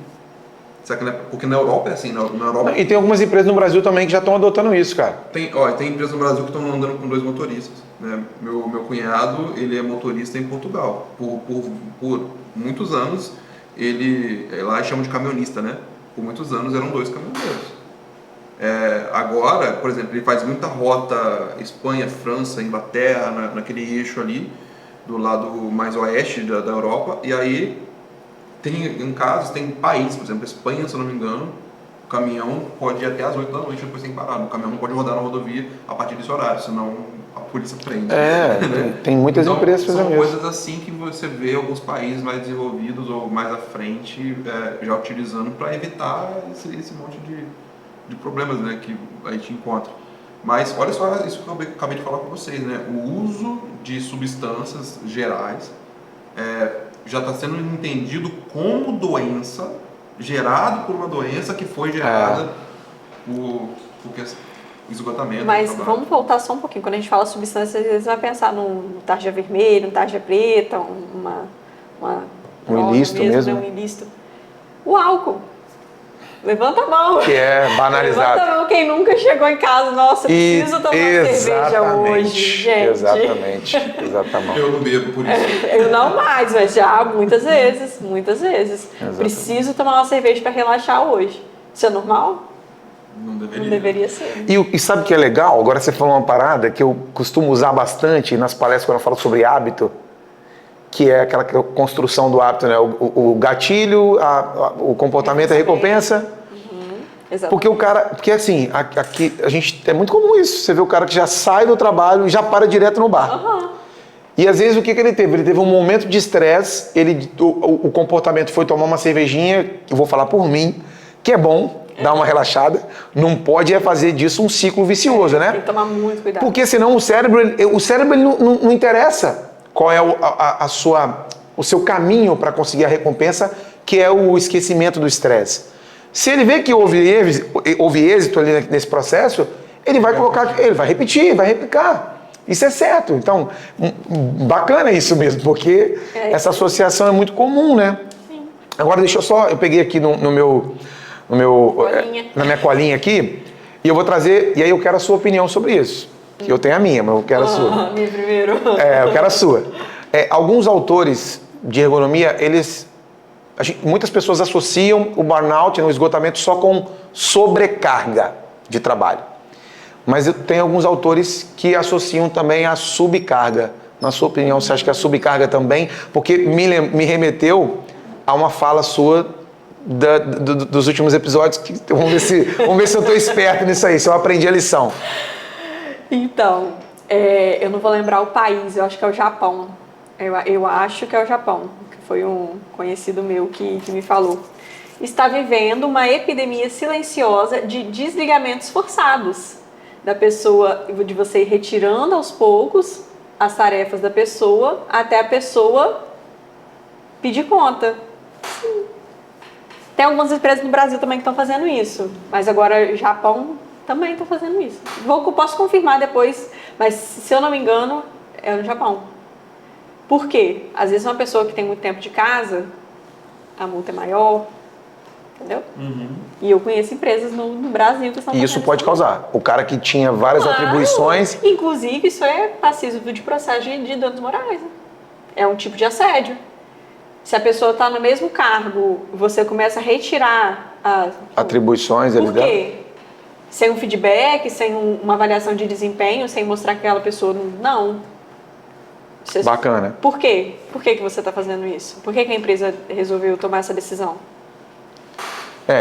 Será que não é... Porque na Europa é assim, na Europa... E tem algumas empresas no Brasil também que já estão adotando isso, cara. Tem empresas no Brasil que estão andando com 2 motoristas. Né? Meu cunhado, ele é motorista em Portugal. Por muitos anos, lá chamam de caminhonista, né? Por muitos anos eram 2 caminhoneiros. Agora, por exemplo, ele faz muita rota Espanha, França, Inglaterra, naquele eixo ali, do lado mais oeste da Europa, e aí tem países, por exemplo, Espanha, se eu não me engano, o caminhão pode ir até às 8 da noite depois tem parado. O caminhão não pode rodar na rodovia a partir desse horário, senão a polícia prende. Né? Tem muitas empresas fazendo isso. São coisas assim que você vê alguns países mais desenvolvidos ou mais à frente já utilizando para evitar esse monte de problemas, né, que a gente encontra. Mas olha só isso que eu acabei de falar com vocês, né? O uso de substâncias gerais já está sendo entendido como doença, gerado por uma doença que foi gerada por esgotamento. Mas vamos voltar só um pouquinho. Quando a gente fala substância, às vezes vai pensar num tarja vermelha, num tarja preta, um ilícito mesmo. Um ilícito. O álcool. Levanta a mão. Que é banalizado. Levanta a mão quem nunca chegou em casa. Nossa, preciso tomar cerveja hoje, gente. Exatamente. Eu não bebo por isso. Eu não mais, mas já muitas vezes. Exatamente. Preciso tomar uma cerveja para relaxar hoje. Isso é normal? Não deveria ser. E sabe o que é legal? Agora você falou uma parada que eu costumo usar bastante nas palestras quando eu falo sobre hábito, que é aquela construção do hábito, né? O gatilho, o comportamento, a recompensa. Exatamente. Porque assim, aqui a gente é muito comum isso. Você vê o cara que já sai do trabalho e já para direto no bar. E às vezes o que ele teve? Ele teve um momento de estresse, o comportamento foi tomar uma cervejinha, eu vou falar por mim, que é bom, dar uma relaxada. Não pode fazer disso um ciclo vicioso, né? Tem que tomar muito cuidado. Porque senão o cérebro ele não interessa qual é o seu caminho para conseguir a recompensa, que é o esquecimento do estresse. Se ele vê que houve êxito ali nesse processo, ele vai repetir, vai replicar. Isso é certo. Então, bacana isso mesmo, porque essa associação é muito comum, né? Sim. Agora eu peguei aqui na minha colinha aqui, e eu vou trazer, e aí eu quero a sua opinião sobre isso. Que eu tenho a minha, mas eu quero a sua. Minha primeiro. Eu quero a sua. Alguns autores de ergonomia, muitas pessoas associam o burnout no esgotamento só com sobrecarga de trabalho. Mas tem alguns autores que associam também a subcarga. Na sua opinião, você acha que a subcarga também? Porque me remeteu a uma fala sua dos últimos episódios. Vamos ver se eu estou esperto nisso aí, se eu aprendi a lição. Então, eu não vou lembrar o país, eu acho que é o Japão. Eu acho que é o Japão, que foi um conhecido meu que me falou. Está vivendo uma epidemia silenciosa de desligamentos forçados da pessoa, de você ir retirando aos poucos as tarefas da pessoa até a pessoa pedir conta. Sim. Tem algumas empresas no Brasil também que estão fazendo isso, mas agora o Japão também está fazendo isso. Posso confirmar depois, mas se eu não me engano, é no Japão. Por quê? Às vezes uma pessoa que tem muito tempo de casa, a multa é maior, entendeu? E eu conheço empresas no Brasil que estão fazendo isso. E isso pode causar. O cara que tinha várias atribuições... Inclusive, isso é passível de processo de danos morais. Né? É um tipo de assédio. Se a pessoa está no mesmo cargo, você começa a retirar atribuições... Por quê? Sem um feedback, sem uma avaliação de desempenho, sem mostrar que aquela pessoa... Não. Bacana. Por quê? Por que você está fazendo isso? Por que a empresa resolveu tomar essa decisão?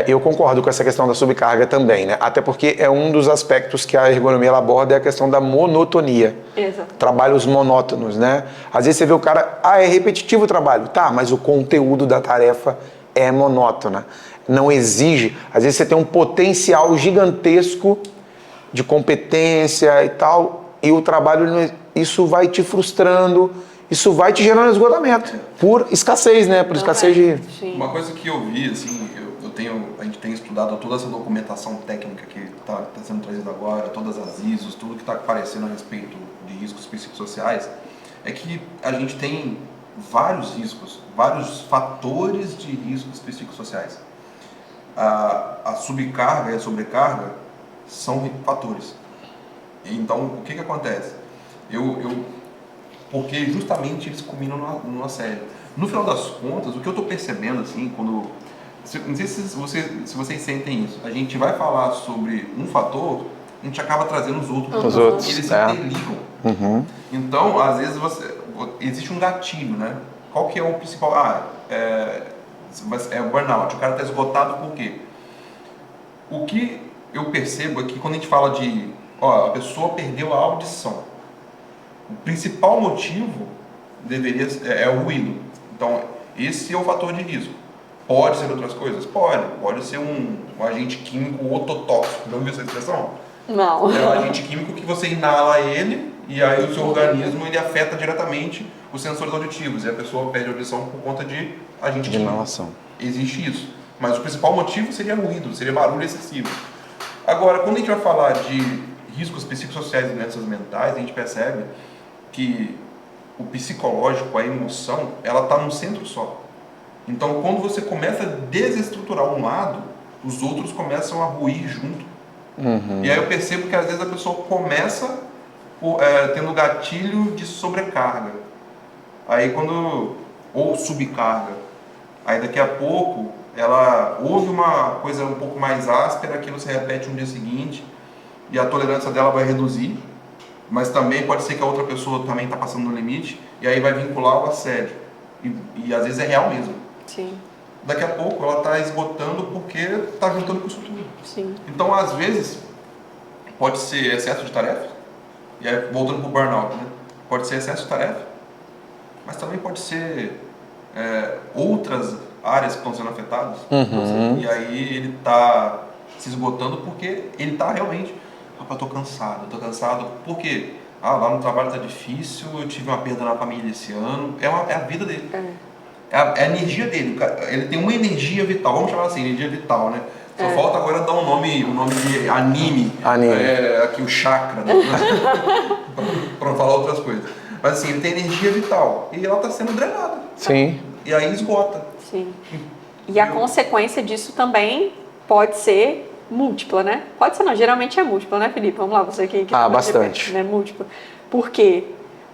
Eu concordo com essa questão da subcarga também, né? Até porque é um dos aspectos que a ergonomia ela aborda, é a questão da monotonia. Exato. Trabalhos monótonos, né? Às vezes você vê o cara, é repetitivo o trabalho. Tá, mas o conteúdo da tarefa é monótona. Não exige. Às vezes você tem um potencial gigantesco de competência e tal, e o trabalho, isso vai te frustrando, isso vai te gerando esgotamento. Por escassez, né? Por escassez de... Sim. Uma coisa que eu vi, assim, a gente tem estudado toda essa documentação técnica que está sendo trazida agora, todas as ISOs, tudo que está aparecendo a respeito de riscos psicossociais. é que a gente tem vários riscos, vários fatores de riscos psicossociais. A subcarga e a sobrecarga são fatores. Então, o que acontece? Porque justamente eles combinam no assédio. No final das contas, o que eu estou percebendo, assim, não sei se vocês sentem isso, a gente vai falar sobre um fator, a gente acaba trazendo os outros. E eles se interligam. Então, às vezes, existe um gatilho, né? Qual que é o principal? É o burnout. O cara está esgotado por quê? O que eu percebo é que quando a gente fala a pessoa perdeu a audição, o principal motivo é o ruído. Então, esse é o fator de risco. Pode ser outras coisas? Pode ser um agente químico ototóxico. Já ouviu essa expressão? Não. É um agente químico que você inala ele e aí o seu organismo ele afeta diretamente os sensores auditivos e a pessoa perde a audição por conta de agente químico. Inalação. Existe isso. Mas o principal motivo seria ruído, seria barulho excessivo. Agora, quando a gente vai falar de riscos psicossociais e doenças mentais, a gente percebe que o psicológico, a emoção, ela está num centro só. Então, quando você começa a desestruturar um lado, os outros começam a ruir junto. E aí eu percebo que às vezes a pessoa começa tendo gatilho de sobrecarga. Aí ou subcarga. Aí daqui a pouco, ela ouve uma coisa um pouco mais áspera, aquilo se repete no dia seguinte, e a tolerância dela vai reduzir, mas também pode ser que a outra pessoa também está passando no limite, e aí vai vincular o assédio. E às vezes é real mesmo. Sim. Daqui a pouco ela está esgotando porque está juntando com isso tudo. Sim. Então, às vezes, pode ser excesso de tarefa, e aí voltando para o burnout, né? Pode ser excesso de tarefa, mas também pode ser outras áreas que estão sendo afetadas. E aí ele está se esgotando porque ele está realmente, eu estou cansado. Por quê? Lá no trabalho está difícil, eu tive uma perda na família esse ano. É a vida dele. É a energia dele. Ele tem uma energia vital, vamos chamar assim, energia vital, né? Só falta agora dar um nome de anime. Aqui o chakra, né? Para não falar outras coisas. Mas assim, ele tem energia vital e ela está sendo drenada. Sim. E aí esgota. Sim. E a consequência disso também pode ser múltipla, né? Pode ser não, geralmente é múltipla, né, Felipe? Vamos lá, você que bastante. Né? Múltipla. Por quê?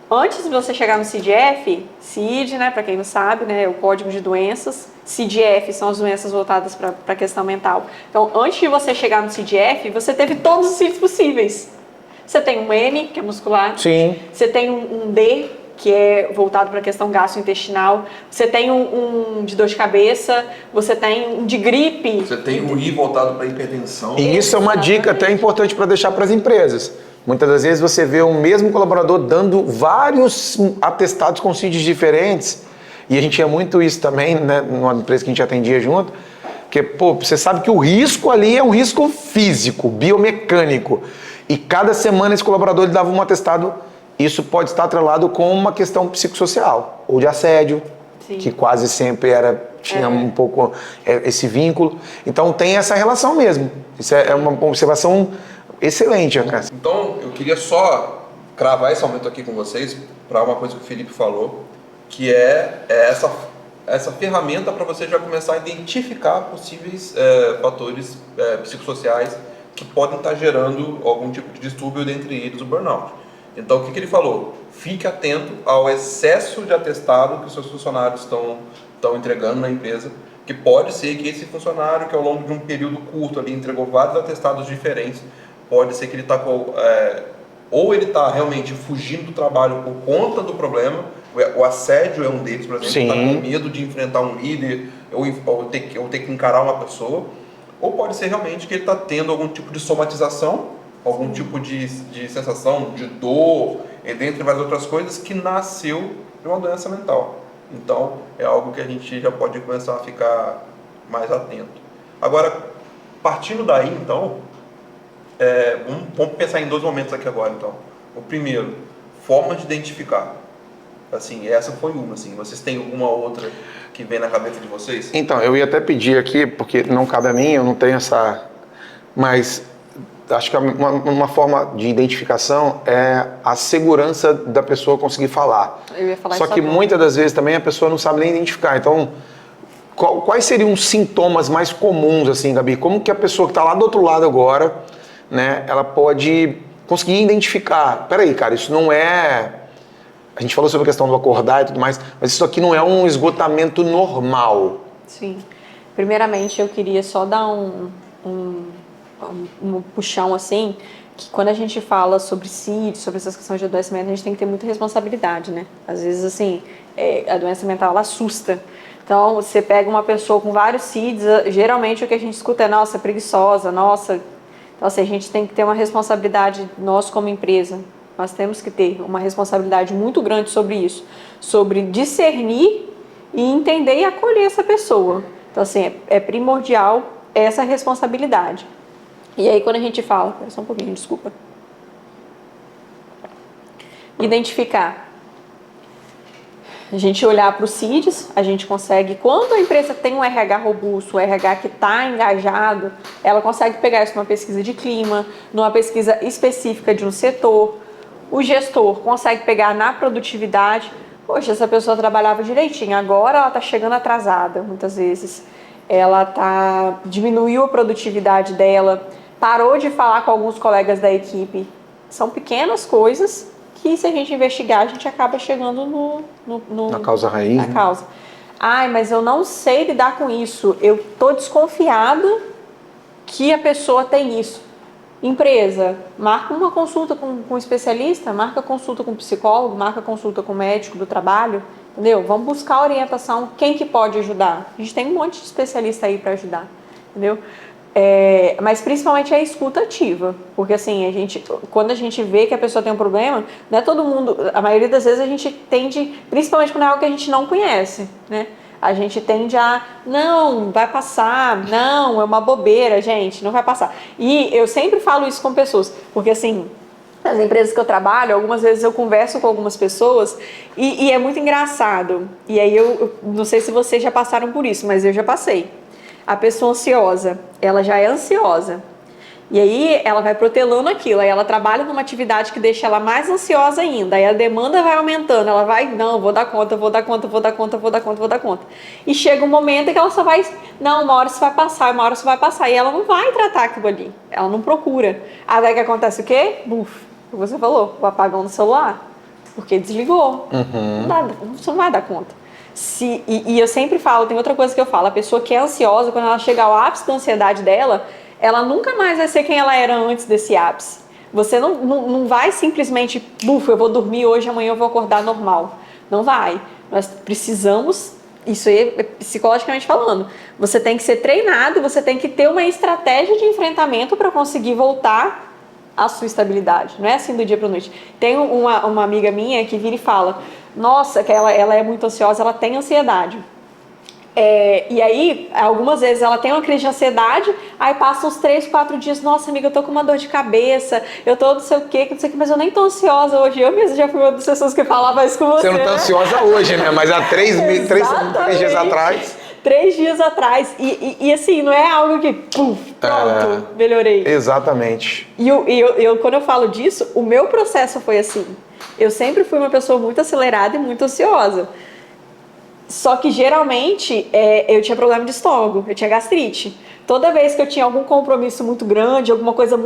Antes de você chegar no CIDF, CID, né, para quem não sabe, né, é o Código de Doenças. CIDF são as doenças voltadas para a questão mental. Então, antes de você chegar no CIDF, você teve todos os CIDs possíveis. Você tem um M, que é muscular. Sim. Você tem um D, que é voltado para a questão gastrointestinal. Você tem um de dor de cabeça. Você tem um de gripe. Você tem um I voltado para hipertensão. E isso é uma dica até importante para deixar para as empresas. Muitas das vezes você vê o mesmo colaborador dando vários atestados com CIDs diferentes. E a gente tinha muito isso também, né, numa empresa que a gente atendia junto. Porque, você sabe que o risco ali é um risco físico, biomecânico. E cada semana esse colaborador ele dava um atestado. Isso pode estar atrelado com uma questão psicossocial, ou de assédio, Sim. que quase sempre tinha um pouco esse vínculo. Então tem essa relação mesmo. Isso é uma observação excelente, cara. Então eu queria só cravar esse aumento aqui com vocês para uma coisa que o Felipe falou, que é essa ferramenta para você já começar a identificar possíveis fatores psicossociais que podem estar gerando algum tipo de distúrbio, dentre eles o burnout. Então, o que ele falou? Fique atento ao excesso de atestado que os seus funcionários estão entregando na empresa, que pode ser que esse funcionário, que ao longo de um período curto ali entregou vários atestados diferentes, pode ser que ele está ou ele está realmente fugindo do trabalho por conta do problema, o assédio é um deles, por exemplo, está com medo de enfrentar um líder ou ter que encarar uma pessoa, ou pode ser realmente que ele está tendo algum tipo de somatização, algum tipo de sensação de dor, dentre várias outras coisas, que nasceu de uma doença mental. Então, é algo que a gente já pode começar a ficar mais atento. Agora, partindo daí, então, vamos pensar em 2 momentos aqui agora, então. O primeiro, forma de identificar. Assim, essa foi uma, assim. Vocês têm alguma outra que vem na cabeça de vocês? Então, eu ia até pedir aqui, porque não cabe a mim, eu não tenho essa... Mas acho que uma forma de identificação é a segurança da pessoa conseguir falar. Eu ia falar Só isso que agora. muitas das vezes também a pessoa não sabe nem identificar. Então, quais seriam os sintomas mais comuns, assim, Gabi? Como que a pessoa que está lá do outro lado agora, né, ela pode conseguir identificar? Peraí, cara, isso não é... A gente falou sobre a questão do acordar e tudo mais, mas isso aqui não é um esgotamento normal. Sim. Primeiramente, eu queria só dar um puxão, assim, que quando a gente fala sobre CID, sobre essas questões de adoecimento, a gente tem que ter muita responsabilidade, né? Às vezes, assim, a doença mental, ela assusta. Então, você pega uma pessoa com vários CIDs, geralmente o que a gente escuta é, nossa, preguiçosa, nossa... Então, assim, a gente tem que ter uma responsabilidade, nós como empresa, nós temos que ter uma responsabilidade muito grande sobre isso, sobre discernir e entender e acolher essa pessoa. Então, assim, é primordial essa responsabilidade. E aí, quando a gente fala... Só um pouquinho, desculpa. Identificar. A gente olhar para os CIDs, a gente consegue... Quando a empresa tem um RH robusto, um RH que está engajado, ela consegue pegar isso numa pesquisa de clima, numa pesquisa específica de um setor. O gestor consegue pegar na produtividade. Poxa, essa pessoa trabalhava direitinho, agora ela está chegando atrasada, muitas vezes. Ela diminuiu a produtividade dela, parou de falar com alguns colegas da equipe. São pequenas coisas que, se a gente investigar, a gente acaba chegando na causa raiz, na né? causa. Ai, mas eu não sei lidar com isso. Eu estou desconfiada que a pessoa tem isso. Empresa, marca uma consulta com um especialista, marca consulta com um psicólogo, marca consulta com um médico do trabalho, entendeu? Vamos buscar orientação, quem que pode ajudar? A gente tem um monte de especialista aí para ajudar, entendeu? Mas principalmente a escuta ativa, porque assim, quando a gente vê que a pessoa tem um problema, não é todo mundo, a maioria das vezes a gente tende, principalmente quando é algo que a gente não conhece, né? A gente tende a, não, vai passar, não, é uma bobeira, gente, não vai passar. E eu sempre falo isso com pessoas, porque assim, nas empresas que eu trabalho, algumas vezes eu converso com algumas pessoas e é muito engraçado. E aí eu não sei se vocês já passaram por isso, mas eu já passei. A pessoa ansiosa, ela já é ansiosa. E aí ela vai protelando aquilo, aí ela trabalha numa atividade que deixa ela mais ansiosa ainda, aí a demanda vai aumentando, ela vai, não, vou dar conta, vou dar conta, vou dar conta, vou dar conta, vou dar conta. E chega um momento em que ela só vai, não, uma hora isso vai passar, uma hora isso vai passar, e ela não vai tratar aquilo ali, ela não procura. Aí daí que acontece o quê? Buf, o que você falou, o apagão do celular, porque desligou, você não vai dar conta. E eu sempre falo, tem outra coisa que eu falo, a pessoa que é ansiosa, quando ela chega ao ápice da ansiedade dela, ela nunca mais vai ser quem ela era antes desse ápice. Você não vai simplesmente, eu vou dormir hoje, amanhã eu vou acordar normal. Não vai. Nós precisamos, isso aí é psicologicamente falando, você tem que ser treinado, você tem que ter uma estratégia de enfrentamento para conseguir voltar à sua estabilidade. Não é assim do dia para a noite. Tem uma amiga minha que vira e fala, nossa, que ela é muito ansiosa, ela tem ansiedade. E aí, algumas vezes ela tem uma crise de ansiedade, aí passa uns 3, 4 dias, nossa amiga, eu tô com uma dor de cabeça, eu tô não sei o que, mas eu nem tô ansiosa hoje. Eu mesmo já fui uma das pessoas que falava isso com você. Você não tá ansiosa hoje, né? Mas há 3 dias atrás... 3 dias atrás. E assim, não é algo que, pronto, melhorei. Exatamente. E eu, quando eu falo disso, o meu processo foi assim. Eu sempre fui uma pessoa muito acelerada e muito ansiosa. Só que geralmente eu tinha problema de estômago, eu tinha gastrite. Toda vez que eu tinha algum compromisso muito grande, alguma coisa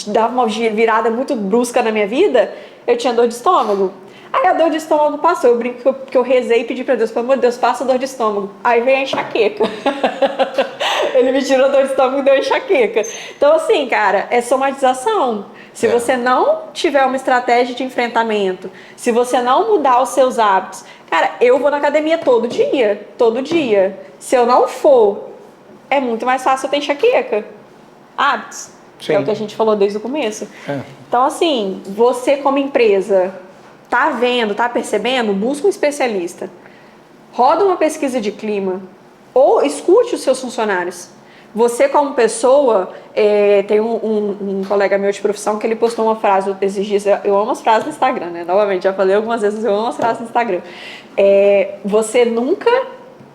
dava uma virada muito brusca na minha vida, eu tinha dor de estômago. Aí a dor de estômago passou, eu brinco que eu rezei e pedi pra Deus, pelo amor de Deus, passa a dor de estômago. Aí veio a enxaqueca. Ele me tirou a dor de estômago e deu enxaqueca. Então assim, cara, é somatização. Se você não tiver uma estratégia de enfrentamento, se você não mudar os seus hábitos... Cara, eu vou na academia todo dia. Se eu não for, é muito mais fácil eu ter enxaqueca. Hábitos. Sim. É o que a gente falou desde o começo. Então assim, você como empresa... Tá vendo, tá percebendo? Busca um especialista. Roda uma pesquisa de clima. Ou escute os seus funcionários. Você como pessoa, tem um colega meu de profissão que ele postou uma frase esses dias, eu amo as frases no Instagram, né? Novamente, já falei algumas vezes, eu amo as frases no Instagram. Você nunca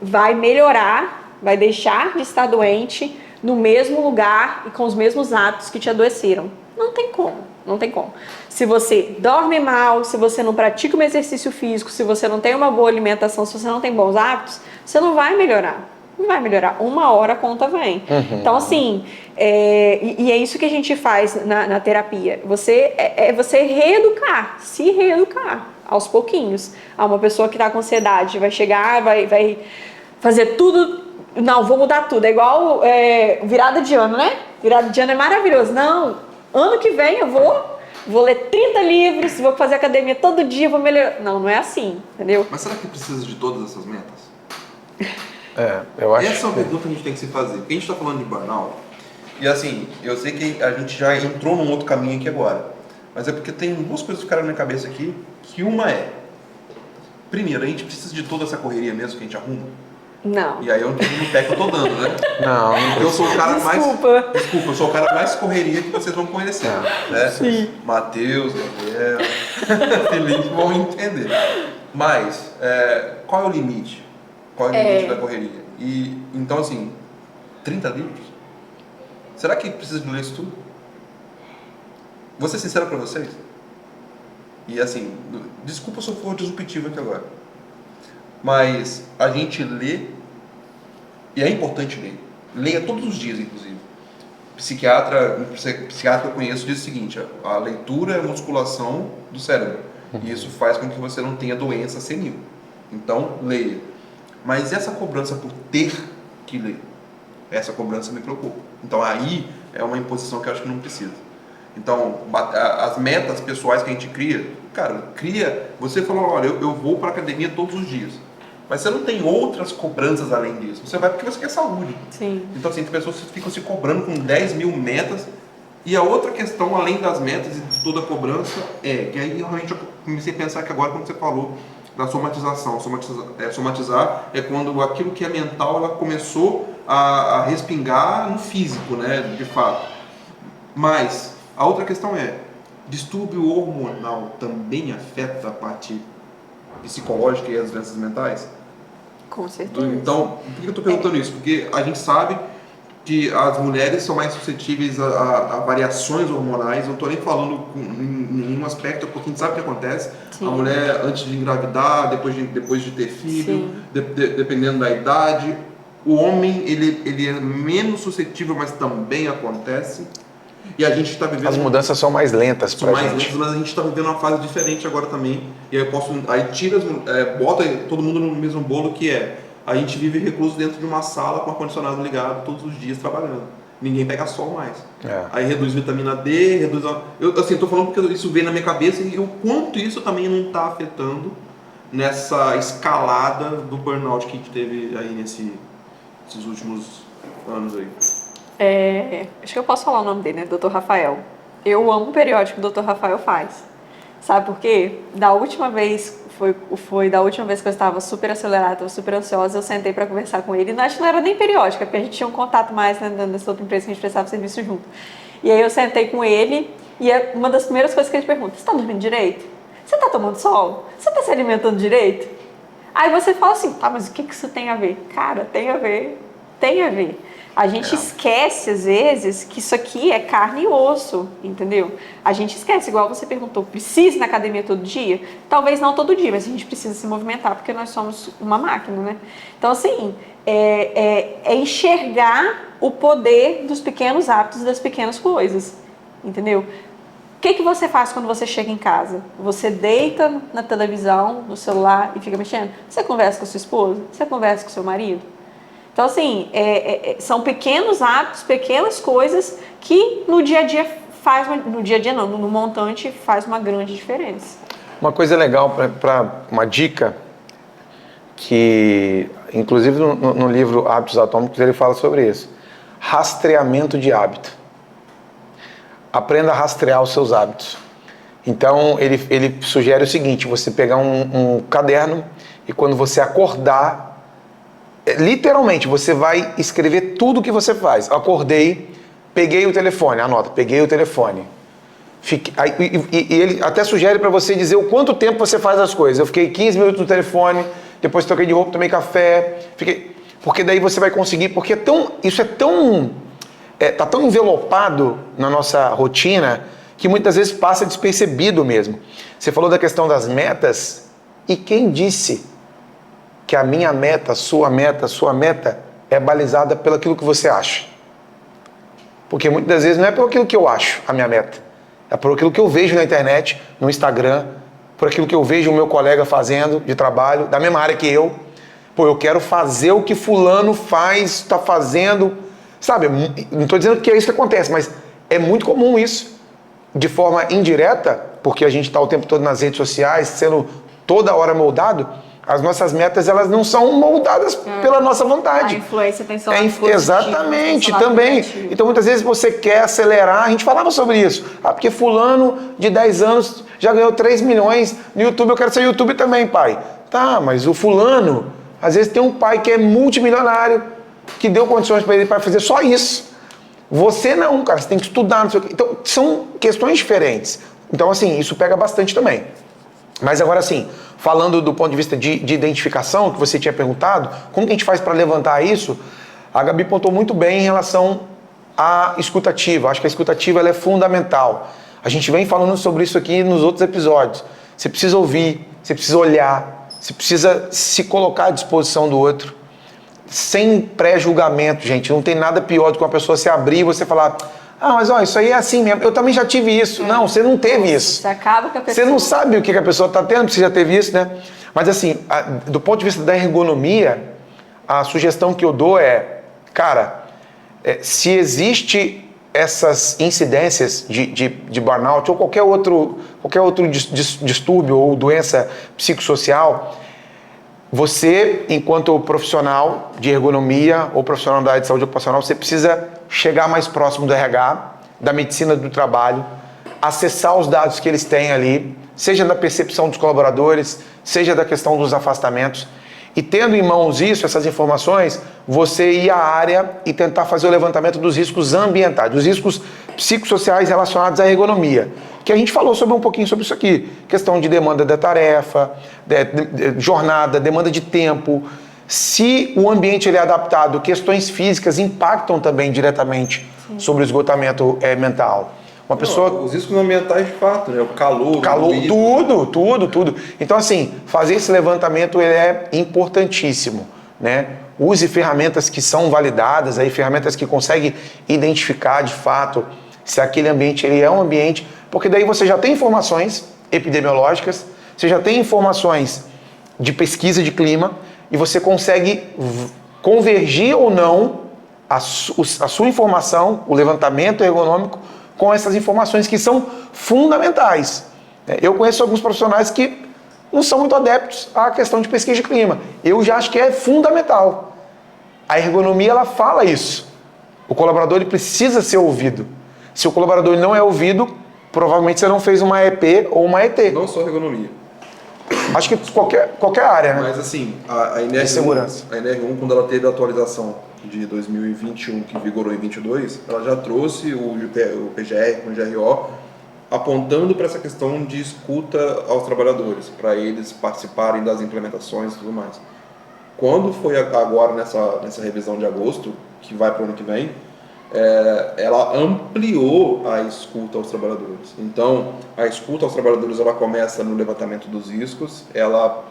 vai melhorar, vai deixar de estar doente no mesmo lugar e com os mesmos hábitos que te adoeceram. Não tem como, não tem como. Se você dorme mal, se você não pratica um exercício físico, se você não tem uma boa alimentação, se você não tem bons hábitos, você não vai melhorar. Não vai melhorar. Uma hora a conta vem. Então, assim, e é isso que a gente faz na terapia. Você reeducar, se reeducar aos pouquinhos. Uma pessoa que está com ansiedade vai chegar, vai fazer tudo. Não, vou mudar tudo. É igual virada de ano, né? Virada de ano é maravilhoso. Não, ano que vem eu vou ler 30 livros, vou fazer academia todo dia, vou melhorar. Não é assim, entendeu? Mas será que precisa de todas essas metas? Eu acho. Essa é uma pergunta que a gente tem que se fazer. Porque a gente está falando de burnout. E assim, eu sei que a gente já entrou num outro caminho aqui agora. Mas é porque tem duas coisas que ficaram na minha cabeça aqui. Que uma é... Primeiro, a gente precisa de toda essa correria mesmo que a gente arruma? Não. E aí eu entendo no pé que eu tô dando, né? Não. Eu sou o cara Desculpa. Desculpa, eu sou o cara mais correria que vocês vão conhecer. Né? Sim. Matheus, Gabriel, Felipe vão entender. Mas, qual é o limite? Qual é o limite da correria? E, então, assim, 30 livros? Será que precisa de ler isso tudo? Vou ser sincero pra vocês. E, assim, desculpa se eu for disruptivo aqui agora. Mas a gente lê, e é importante ler. Leia todos os dias, inclusive. Psiquiatra que eu conheço diz o seguinte: a leitura é musculação do cérebro. E isso faz com que você não tenha doença senil. Então, leia. Mas essa cobrança por ter que ler, essa cobrança me preocupa. Então, aí é uma imposição que eu acho que não precisa. Então, as metas pessoais que a gente cria, cara, você falou, olha, eu vou para a academia todos os dias. Mas você não tem outras cobranças além disso. Você vai porque você quer saúde. Sim. Então, assim, as pessoas ficam se cobrando com 10 mil metas. E a outra questão, além das metas e de toda a cobrança, que aí realmente eu comecei a pensar que agora, quando você falou da somatização. Somatizar é quando aquilo que é mental, ela começou a respingar no físico, né, de fato. Mas a outra questão distúrbio hormonal também afeta a parte psicológica e as doenças mentais? Com certeza. Então, por que eu estou perguntando isso? Porque a gente sabe que as mulheres são mais suscetíveis a variações hormonais. Eu não estou nem falando em nenhum aspecto, porque a gente sabe o que acontece. Sim. A mulher, antes de engravidar, depois de ter filho, dependendo da idade. O homem, ele é menos suscetível, mas também acontece. E a gente está vivendo... As mudanças são mais lentas para a gente. Lentas, mas a gente está vivendo uma fase diferente agora também. E aí bota todo mundo no mesmo bolo, que a gente vive recluso dentro de uma sala com ar-condicionado ligado todos os dias trabalhando. Ninguém pega sol mais. Aí reduz vitamina D, Eu estou falando porque isso veio na minha cabeça e o quanto isso também não está afetando nessa escalada do burnout que a gente teve aí nesses últimos anos aí. Acho que eu posso falar o nome dele, né? Dr. Rafael. Eu amo o periódico que o Dr. Rafael faz. Sabe por quê? Da última vez que eu estava super acelerada, estava super ansiosa, eu sentei para conversar com ele. Acho que não era nem periódica, porque a gente tinha um contato mais, né, nessa outra empresa que a gente prestava serviço junto. E aí eu sentei com ele e uma das primeiras coisas que ele pergunta: você está dormindo direito? Você está tomando sol? Você está se alimentando direito? Aí você fala assim: tá, mas o que isso tem a ver? Cara, tem a ver. Tem a ver. A gente esquece, às vezes, que isso aqui é carne e osso, entendeu? A gente esquece, igual você perguntou, precisa ir na academia todo dia? Talvez não todo dia, mas a gente precisa se movimentar, porque nós somos uma máquina, né? Então, assim, é enxergar o poder dos pequenos hábitos, das pequenas coisas, entendeu? O que você faz quando você chega em casa? Você deita na televisão, no celular e fica mexendo? Você conversa com a sua esposa? Você conversa com o seu marido? Então, assim, são pequenos hábitos, pequenas coisas que no dia a dia no montante faz uma grande diferença. Uma coisa legal, uma dica, que inclusive no livro Hábitos Atômicos ele fala sobre isso: rastreamento de hábito. Aprenda a rastrear os seus hábitos. Então, ele sugere o seguinte: você pegar um caderno e quando você acordar, literalmente, você vai escrever tudo o que você faz. Acordei, peguei o telefone, anota, peguei o telefone. E ele até sugere para você dizer o quanto tempo você faz as coisas. Eu fiquei 15 minutos no telefone, depois troquei de roupa, tomei café, porque daí você vai conseguir, porque isso é tão tá tão envelopado na nossa rotina que muitas vezes passa despercebido mesmo. Você falou da questão das metas, e quem disse que a minha meta, sua meta é balizada pelo aquilo que você acha? Porque muitas das vezes não é pelo aquilo que eu acho a minha meta, é por aquilo que eu vejo na internet, no Instagram, por aquilo que eu vejo o meu colega fazendo de trabalho, da mesma área que eu. Pô, eu quero fazer o que fulano faz, está fazendo, sabe? Não estou dizendo que é isso que acontece, mas é muito comum isso. De forma indireta, porque a gente está o tempo todo nas redes sociais, sendo toda hora moldado, as nossas metas, elas não são moldadas pela nossa vontade. A influência tem seu lado positivo, exatamente, tem seu lado também. negativo. Então, muitas vezes você quer acelerar, a gente falava sobre isso. Porque fulano de 10 anos já ganhou 3 milhões no YouTube, eu quero ser YouTube também, pai. Tá, mas o fulano, às vezes tem um pai que é multimilionário, que deu condições para ele para fazer só isso. Você não, cara, você tem que estudar, não sei o quê. Então, são questões diferentes. Então, assim, isso pega bastante também. Mas agora, assim, falando do ponto de vista de identificação, que você tinha perguntado, como que a gente faz para levantar isso? A Gabi pontuou muito bem em relação à escutativa. Acho que a escutativa ela é fundamental. A gente vem falando sobre isso aqui nos outros episódios. Você precisa ouvir, você precisa olhar, você precisa se colocar à disposição do outro. Sem pré-julgamento, gente. Não tem nada pior do que uma pessoa se abrir e você falar: ah, mas ó, isso aí é assim mesmo. Eu também já tive isso. Não, você não teve isso. Você acaba com a pessoa. Você não sabe o que a pessoa está tendo, porque você já teve isso, né? Mas assim, do ponto de vista da ergonomia, a sugestão que eu dou é, cara, se existe essas incidências de burnout ou qualquer outro distúrbio ou doença psicossocial, você, enquanto profissional de ergonomia ou profissional da área de saúde ocupacional, você precisa chegar mais próximo do RH, da medicina do trabalho, acessar os dados que eles têm ali, seja da percepção dos colaboradores, seja da questão dos afastamentos. E tendo em mãos isso, essas informações, você ir à área e tentar fazer o levantamento dos riscos ambientais, dos riscos psicossociais relacionados à ergonomia. Que a gente falou um pouquinho sobre isso aqui. Questão de demanda da tarefa, jornada, demanda de tempo. Se o ambiente ele é adaptado, questões físicas impactam também diretamente sobre o esgotamento mental. Uma pessoa... Os riscos ambientais de fato, né? O calor, tudo. Então, assim, fazer esse levantamento ele é importantíssimo, né? Use ferramentas que são validadas, aí, ferramentas que conseguem identificar de fato se aquele ambiente ele é um ambiente, porque daí você já tem informações epidemiológicas, você já tem informações de pesquisa de clima e você consegue convergir ou não a sua informação, o levantamento ergonômico, com essas informações que são fundamentais. Eu conheço alguns profissionais que não são muito adeptos à questão de pesquisa de clima. Eu já acho que é fundamental. A ergonomia, ela fala isso. O colaborador ele precisa ser ouvido. Se o colaborador não é ouvido, provavelmente você não fez uma EP ou uma ET. Não só ergonomia. Acho que qualquer área, né? Mas assim, a NR1, segurança. A NR1, quando ela teve a atualização de 2021, que vigorou em 2022, ela já trouxe o PGR com o GRO, apontando para essa questão de escuta aos trabalhadores, para eles participarem das implementações e tudo mais. Quando foi agora nessa revisão de agosto, que vai para o ano que vem, ela ampliou a escuta aos trabalhadores. Então, a escuta aos trabalhadores ela começa no levantamento dos riscos, ela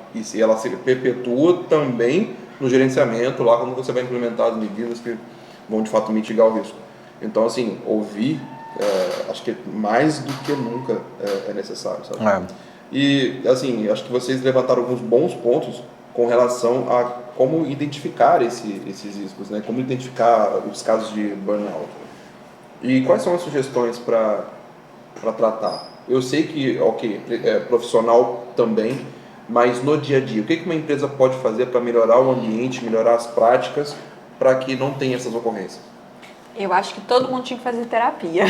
se perpetua também no gerenciamento, lá quando você vai implementar as medidas que vão de fato mitigar o risco. Então, assim, ouvir, acho que mais do que nunca é necessário, sabe? E, assim, acho que vocês levantaram alguns bons pontos com relação a como identificar esses riscos, né? Como identificar os casos de burnout. E quais são as sugestões para tratar? Eu sei que, é profissional também, mas no dia a dia, o que uma empresa pode fazer para melhorar o ambiente, melhorar as práticas, para que não tenha essas ocorrências? Eu acho que todo mundo tinha que fazer terapia.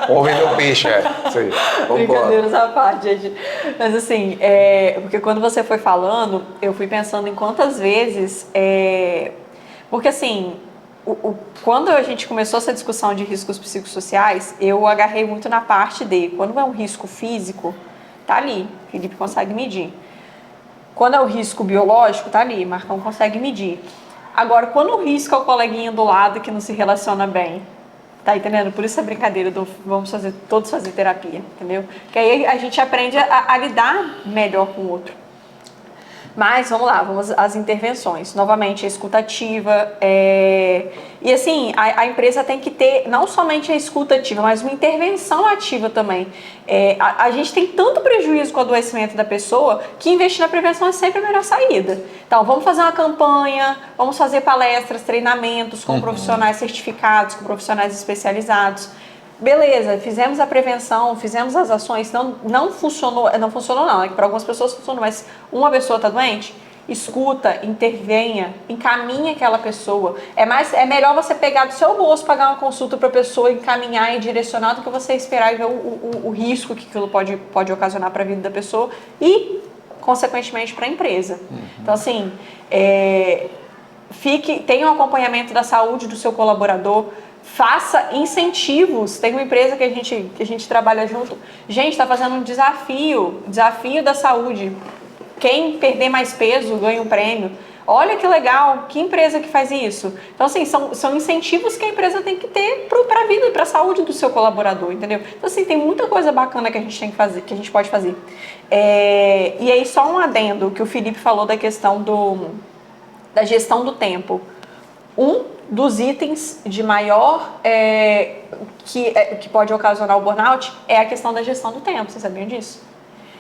Ou vender o peixe, isso aí. Brincadeiras à parte, gente. Mas assim, porque quando você foi falando, eu fui pensando em quantas vezes... Porque assim, quando a gente começou essa discussão de riscos psicossociais, eu agarrei muito na parte de, quando é um risco físico, tá ali, Felipe consegue medir. Quando é o risco biológico, tá ali, Marcão consegue medir. Agora, quando o risco é o coleguinha do lado que não se relaciona bem, tá entendendo? Por isso a brincadeira do vamos todos fazer terapia, entendeu? Que aí a gente aprende a lidar melhor com o outro. Mas vamos lá, vamos às intervenções. Novamente, a escuta ativa. E assim, a empresa tem que ter não somente a escuta ativa, mas uma intervenção ativa também. A gente tem tanto prejuízo com o adoecimento da pessoa que investir na prevenção é sempre a melhor saída. Então, vamos fazer uma campanha, vamos fazer palestras, treinamentos com profissionais certificados, com profissionais especializados. Beleza, fizemos a prevenção, fizemos as ações, não funcionou não, é que para algumas pessoas funcionou, mas uma pessoa está doente, escuta, intervenha, encaminha aquela pessoa. É melhor você pegar do seu bolso, pagar uma consulta para a pessoa, encaminhar e direcionar do que você esperar e ver o risco que aquilo pode ocasionar para a vida da pessoa e, consequentemente, para a empresa. Então, assim, tenha um acompanhamento da saúde do seu colaborador, faça incentivos. Tem uma empresa que a gente trabalha junto. Gente, está fazendo um desafio da saúde. Quem perder mais peso ganha um prêmio. Olha que legal, que empresa que faz isso? Então, assim, são incentivos que a empresa tem que ter para a vida, para a saúde do seu colaborador, entendeu? Então, assim, tem muita coisa bacana que a gente tem que fazer, que a gente pode fazer. E aí, só um adendo, que o Felipe falou da questão da gestão do tempo. Um dos itens de maior que pode ocasionar o burnout é a questão da gestão do tempo. Vocês sabiam disso?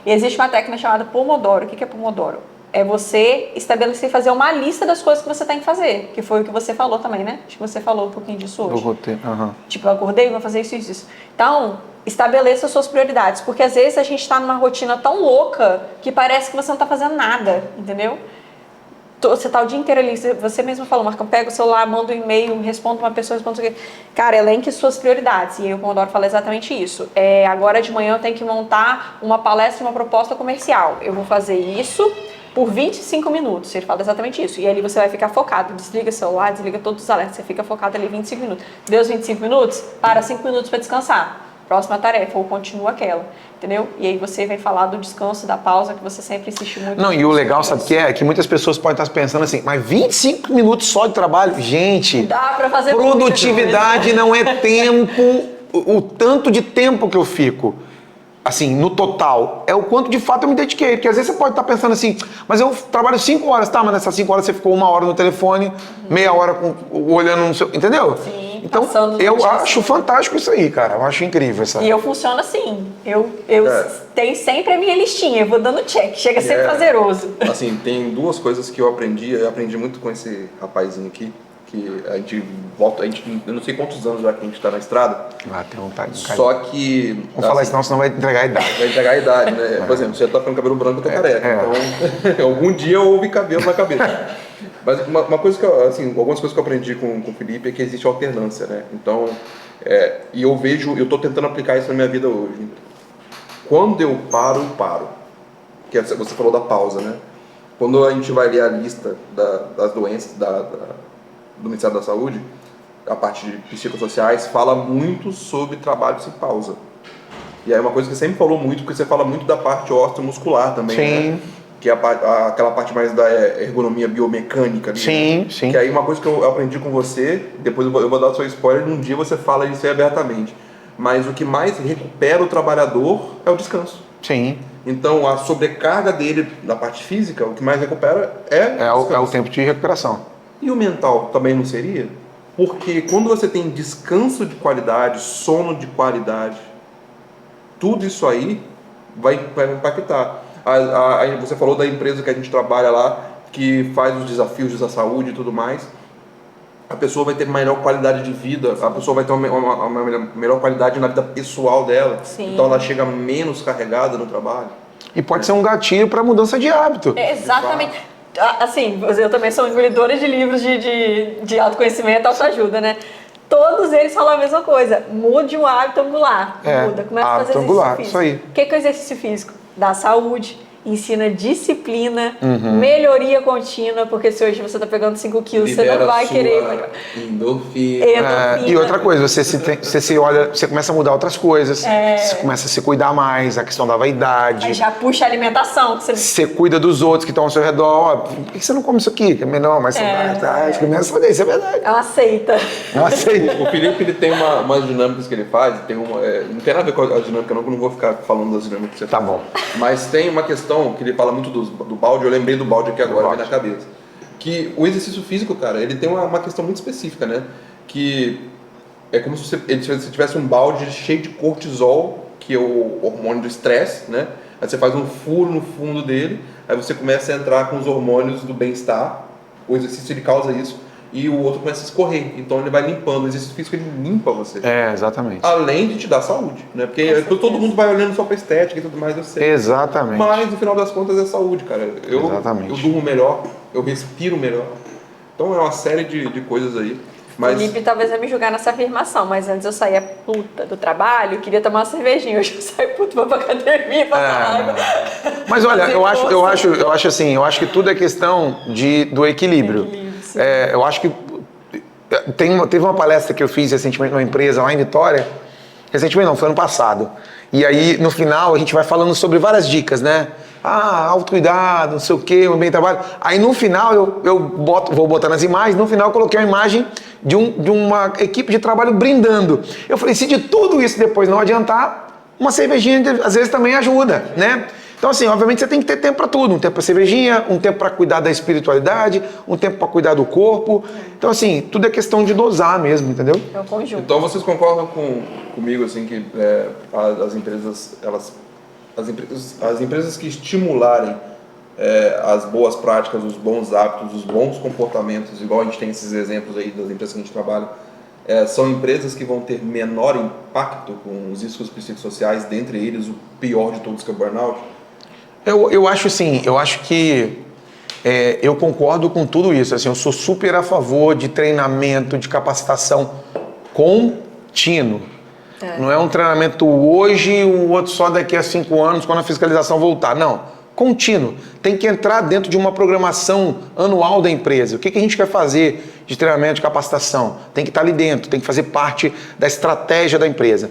E existe uma técnica chamada Pomodoro. O que é Pomodoro? É você estabelecer e fazer uma lista das coisas que você tem que fazer. Que foi o que você falou também, né? Acho que você falou um pouquinho disso hoje. Tipo, eu acordei, vou fazer isso, isso. Então, estabeleça as suas prioridades. Porque às vezes a gente está numa rotina tão louca que parece que você não está fazendo nada, entendeu? Você tá o dia inteiro ali, você mesmo falou, Marcão, pega o celular, manda um e-mail, responde uma pessoa, responde o quê. Cara, elenque suas prioridades. E aí o Pomodoro fala exatamente isso. Agora de manhã eu tenho que montar uma palestra, uma proposta comercial. Eu vou fazer isso por 25 minutos. Ele fala exatamente isso. E ali você vai ficar focado. Desliga o celular, desliga todos os alertas. Você fica focado ali 25 minutos. Deu os 25 minutos? Para 5 minutos para descansar. Próxima tarefa, ou continua aquela, entendeu? E aí você vem falar do descanso, da pausa, que você sempre insiste muito. Não, e o legal, sabe o que é? Que muitas pessoas podem estar pensando assim, mas 25 minutos só de trabalho? Gente, dá pra fazer produtividade não é tempo, o tanto de tempo que eu fico. Assim, no total, é o quanto de fato eu me dediquei. Porque às vezes você pode estar pensando assim, mas eu trabalho 5 horas, tá? Mas nessas 5 horas você ficou 1 hora no telefone, meia hora olhando no seu... Entendeu? Sim, então, eu acho fantástico isso aí, cara. Eu acho incrível essa... E eu funciono assim. Eu tenho sempre a minha listinha, eu vou dando check. Chega a ser prazeroso. Assim, tem 2 coisas que eu aprendi muito com esse rapazinho aqui. Que a gente volta, eu não sei quantos anos já que a gente está na estrada. Tem vontade. Só que... Vamos falar isso, senão vai entregar a idade. Vai entregar a idade, né? Por exemplo, você tá ficando cabelo branco, eu tô careca. Então, algum dia houve cabelo na cabeça. Mas uma coisa que algumas coisas que eu aprendi com o Felipe é que existe alternância, né? Então, e eu tô tentando aplicar isso na minha vida hoje. Quando eu paro. Que você falou da pausa, né? Quando a gente vai ler a lista das doenças do Ministério da Saúde, a parte de psicossociais, fala muito sobre trabalho sem pausa. E aí é uma coisa que você sempre falou muito, porque você fala muito da parte osteomuscular também, sim, né? Que é aquela parte mais da ergonomia biomecânica. Ali, sim, né? sim. Que aí uma coisa que eu aprendi com você, depois eu vou dar o seu spoiler, um dia você fala isso aí abertamente. Mas o que mais recupera o trabalhador é o descanso. Sim. Então a sobrecarga dele na parte física, o que mais recupera é o tempo de recuperação. E o mental também não seria? Porque quando você tem descanso de qualidade, sono de qualidade, tudo isso aí vai impactar. Você falou da empresa que a gente trabalha lá, que faz os desafios da saúde e tudo mais. A pessoa vai ter melhor qualidade de vida, a pessoa vai ter uma melhor qualidade na vida pessoal dela. Sim. Então ela chega menos carregada no trabalho. E pode ser um gatilho para mudança de hábito. Exatamente. Assim, eu também sou engolidora de livros de autoconhecimento e autoajuda, né? Todos eles falam a mesma coisa. Mude um hábito angular. Muda. Começa a fazer exercício físico. Isso aí. O que é o exercício físico? Dá saúde. ensina disciplina, melhoria contínua, porque se hoje você está pegando 5 quilos, você não vai querer... Endorfina. E outra coisa, você se olha, você começa a mudar outras coisas, você começa a se cuidar mais, a questão da vaidade. Aí já puxa a alimentação. Você cuida dos outros que estão ao seu redor. Ó, por que você não come isso aqui? Que é melhor, mais saudável. Começa a fazer, isso é verdade. É uma seita. O Felipe, ele tem umas dinâmicas que ele faz, não tem nada a ver com a dinâmica, não, que eu não vou ficar falando das dinâmicas que você faz. Tá bom. Mas tem uma questão que ele fala muito do balde, eu lembrei do balde aqui agora, vem na cabeça. Que o exercício físico, cara, ele tem uma questão muito específica, né? Que é como se você tivesse um balde cheio de cortisol, que é o hormônio do estresse, né? Aí você faz um furo no fundo dele, aí você começa a entrar com os hormônios do bem-estar, o exercício ele causa isso, e o outro começa a escorrer, então ele vai limpando, o exercício físico ele limpa você. Exatamente. Além de te dar saúde, né? Porque todo mundo vai olhando só pra estética e tudo mais, eu sei. Exatamente. Mas no final das contas é saúde, cara. Eu durmo melhor, eu respiro melhor. Então é uma série de coisas aí. Mas... O Felipe talvez vai me julgar nessa afirmação, mas antes eu saía puta do trabalho, queria tomar uma cervejinha, hoje eu saio puta, vou pra academia, passar raiva. Mas olha, eu acho assim, eu acho que tudo é questão do equilíbrio. Eu acho que teve uma palestra que eu fiz recentemente numa empresa lá em Vitória, recentemente não, foi ano passado, e aí no final a gente vai falando sobre várias dicas, né? Autocuidado, não sei o que, o bem trabalho. Aí no final vou botar nas imagens, no final eu coloquei uma imagem de uma equipe de trabalho brindando. Eu falei, se de tudo isso depois não adiantar, uma cervejinha às vezes também ajuda, né? Então assim, obviamente você tem que ter tempo para tudo, um tempo para cervejinha, um tempo para cuidar da espiritualidade, um tempo para cuidar do corpo. Então assim, tudo é questão de dosar mesmo, entendeu? É um conjunto. Então vocês concordam comigo assim que as empresas que estimularem as boas práticas, os bons hábitos, os bons comportamentos, igual a gente tem esses exemplos aí das empresas que a gente trabalha, são empresas que vão ter menor impacto com os riscos psicossociais, dentre eles o pior de todos que é o burnout? Eu acho assim, que eu concordo com tudo isso, assim, eu sou super a favor de treinamento, de capacitação contínuo. Não é um treinamento hoje, o outro só daqui a 5 anos, quando a fiscalização voltar. Não, contínuo. Tem que entrar dentro de uma programação anual da empresa. O que a gente quer fazer de treinamento, de capacitação? Tem que estar ali dentro, tem que fazer parte da estratégia da empresa.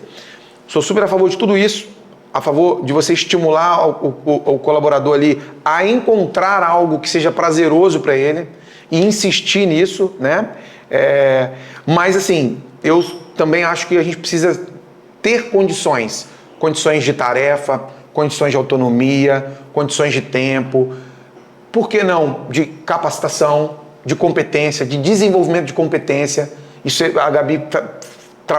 Sou super a favor de tudo isso, a favor de você estimular o colaborador ali a encontrar algo que seja prazeroso para ele e insistir nisso, né? Mas assim, eu também acho que a gente precisa ter condições de tarefa, condições de autonomia, condições de tempo, por que não de capacitação, de competência, de desenvolvimento de competência. Isso a Gabi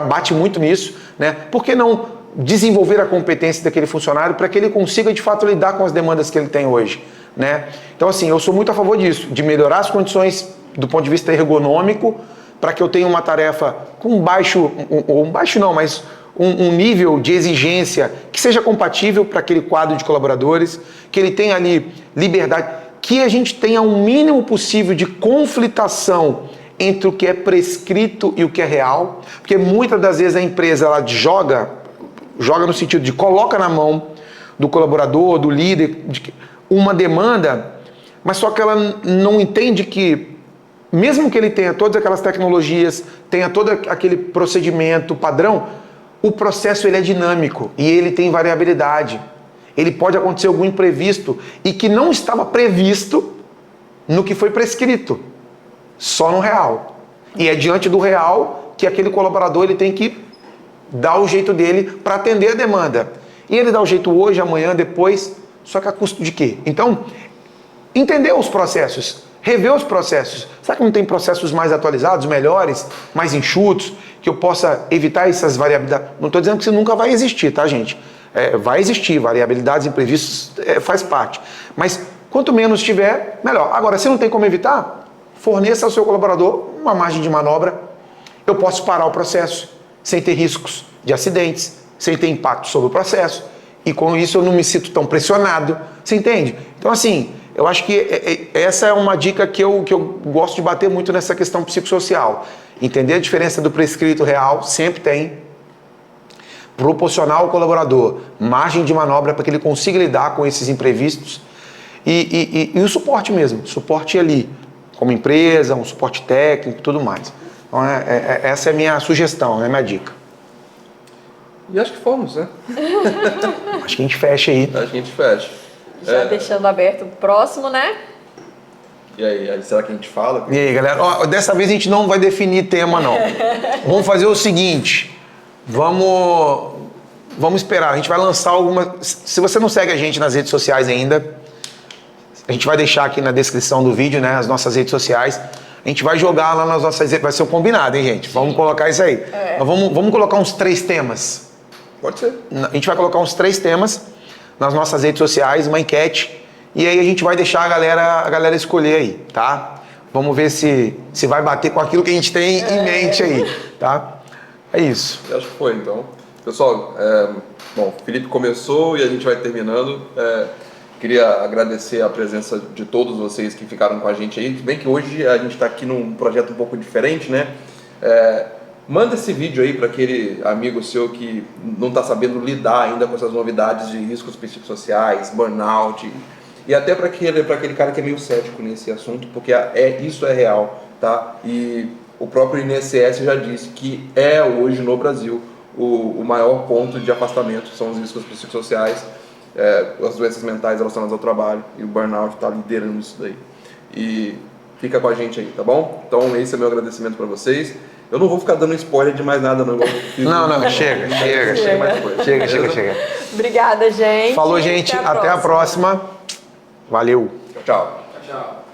bate muito nisso, né? Por que não desenvolver a competência daquele funcionário para que ele consiga de fato lidar com as demandas que ele tem hoje, né? Então assim, eu sou muito a favor disso, de melhorar as condições do ponto de vista ergonômico, para que eu tenha uma tarefa com um nível de exigência que seja compatível para aquele quadro de colaboradores, que ele tenha ali liberdade, que a gente tenha o mínimo possível de conflitação entre o que é prescrito e o que é real, porque muitas das vezes a empresa ela joga no sentido de coloca na mão do colaborador, do líder, uma demanda, mas só que ela não entende que mesmo que ele tenha todas aquelas tecnologias, tenha todo aquele procedimento padrão, o processo ele é dinâmico e ele tem variabilidade. Ele pode acontecer algum imprevisto e que não estava previsto no que foi prescrito, só no real. E é diante do real que aquele colaborador ele tem que dar o jeito dele para atender a demanda. E ele dá o jeito hoje, amanhã, depois, só que a custo de quê? Então, entender os processos, rever os processos. Será que não tem processos mais atualizados, melhores, mais enxutos, que eu possa evitar essas variabilidades? Não estou dizendo que isso nunca vai existir, tá, gente? Vai existir, variabilidades, imprevistos, faz parte. Mas quanto menos tiver, melhor. Agora, se não tem como evitar, forneça ao seu colaborador uma margem de manobra. Eu posso parar o processo sem ter riscos de acidentes, sem ter impacto sobre o processo. E com isso eu não me sinto tão pressionado. Você entende? Então, assim, eu acho que essa é uma dica que eu gosto de bater muito nessa questão psicossocial. Entender a diferença do prescrito real, sempre tem. proporcionar ao colaborador margem de manobra para que ele consiga lidar com esses imprevistos e o suporte mesmo, suporte ali, como empresa, um suporte técnico e tudo mais. Então, essa é a minha sugestão, é a minha dica. E acho que fomos, né? Acho que a gente fecha aí. Acho que a gente fecha. Já deixando aberto o próximo, né? E aí, será que a gente fala? E aí, galera? Ó, dessa vez a gente não vai definir tema, não. Vamos fazer o seguinte, vamos esperar. A gente vai lançar alguma... Se você não segue a gente nas redes sociais ainda, a gente vai deixar aqui na descrição do vídeo, né, as nossas redes sociais. A gente vai jogar lá nas nossas redes... Vai ser um combinado, hein, gente? Vamos colocar isso aí. Mas vamos colocar uns 3 temas. Pode ser. A gente vai colocar uns 3 temas nas nossas redes sociais, uma enquete, e aí a gente vai deixar a galera escolher aí, tá? Vamos ver se vai bater com aquilo que a gente tem em mente aí, tá? É isso. Eu acho que foi, então. Pessoal, bom, o Felipe começou e a gente vai terminando. Queria agradecer a presença de todos vocês que ficaram com a gente aí. Tudo bem que hoje a gente está aqui num projeto um pouco diferente, né? Manda esse vídeo aí para aquele amigo seu que não está sabendo lidar ainda com essas novidades de riscos psicossociais, burnout, e até para aquele cara que é meio cético nesse assunto, porque isso é real, tá? E o próprio INSS já disse que hoje no Brasil o maior ponto de afastamento são os riscos psicossociais, as doenças mentais relacionadas ao trabalho, e o burnout está liderando isso daí. E fica com a gente aí, tá bom? Então esse é meu agradecimento para vocês. Eu não vou ficar dando spoiler de mais nada, não. Não, chega. Chega. Obrigada, gente. Falou, gente. Até a próxima. Valeu. Tchau. Tchau.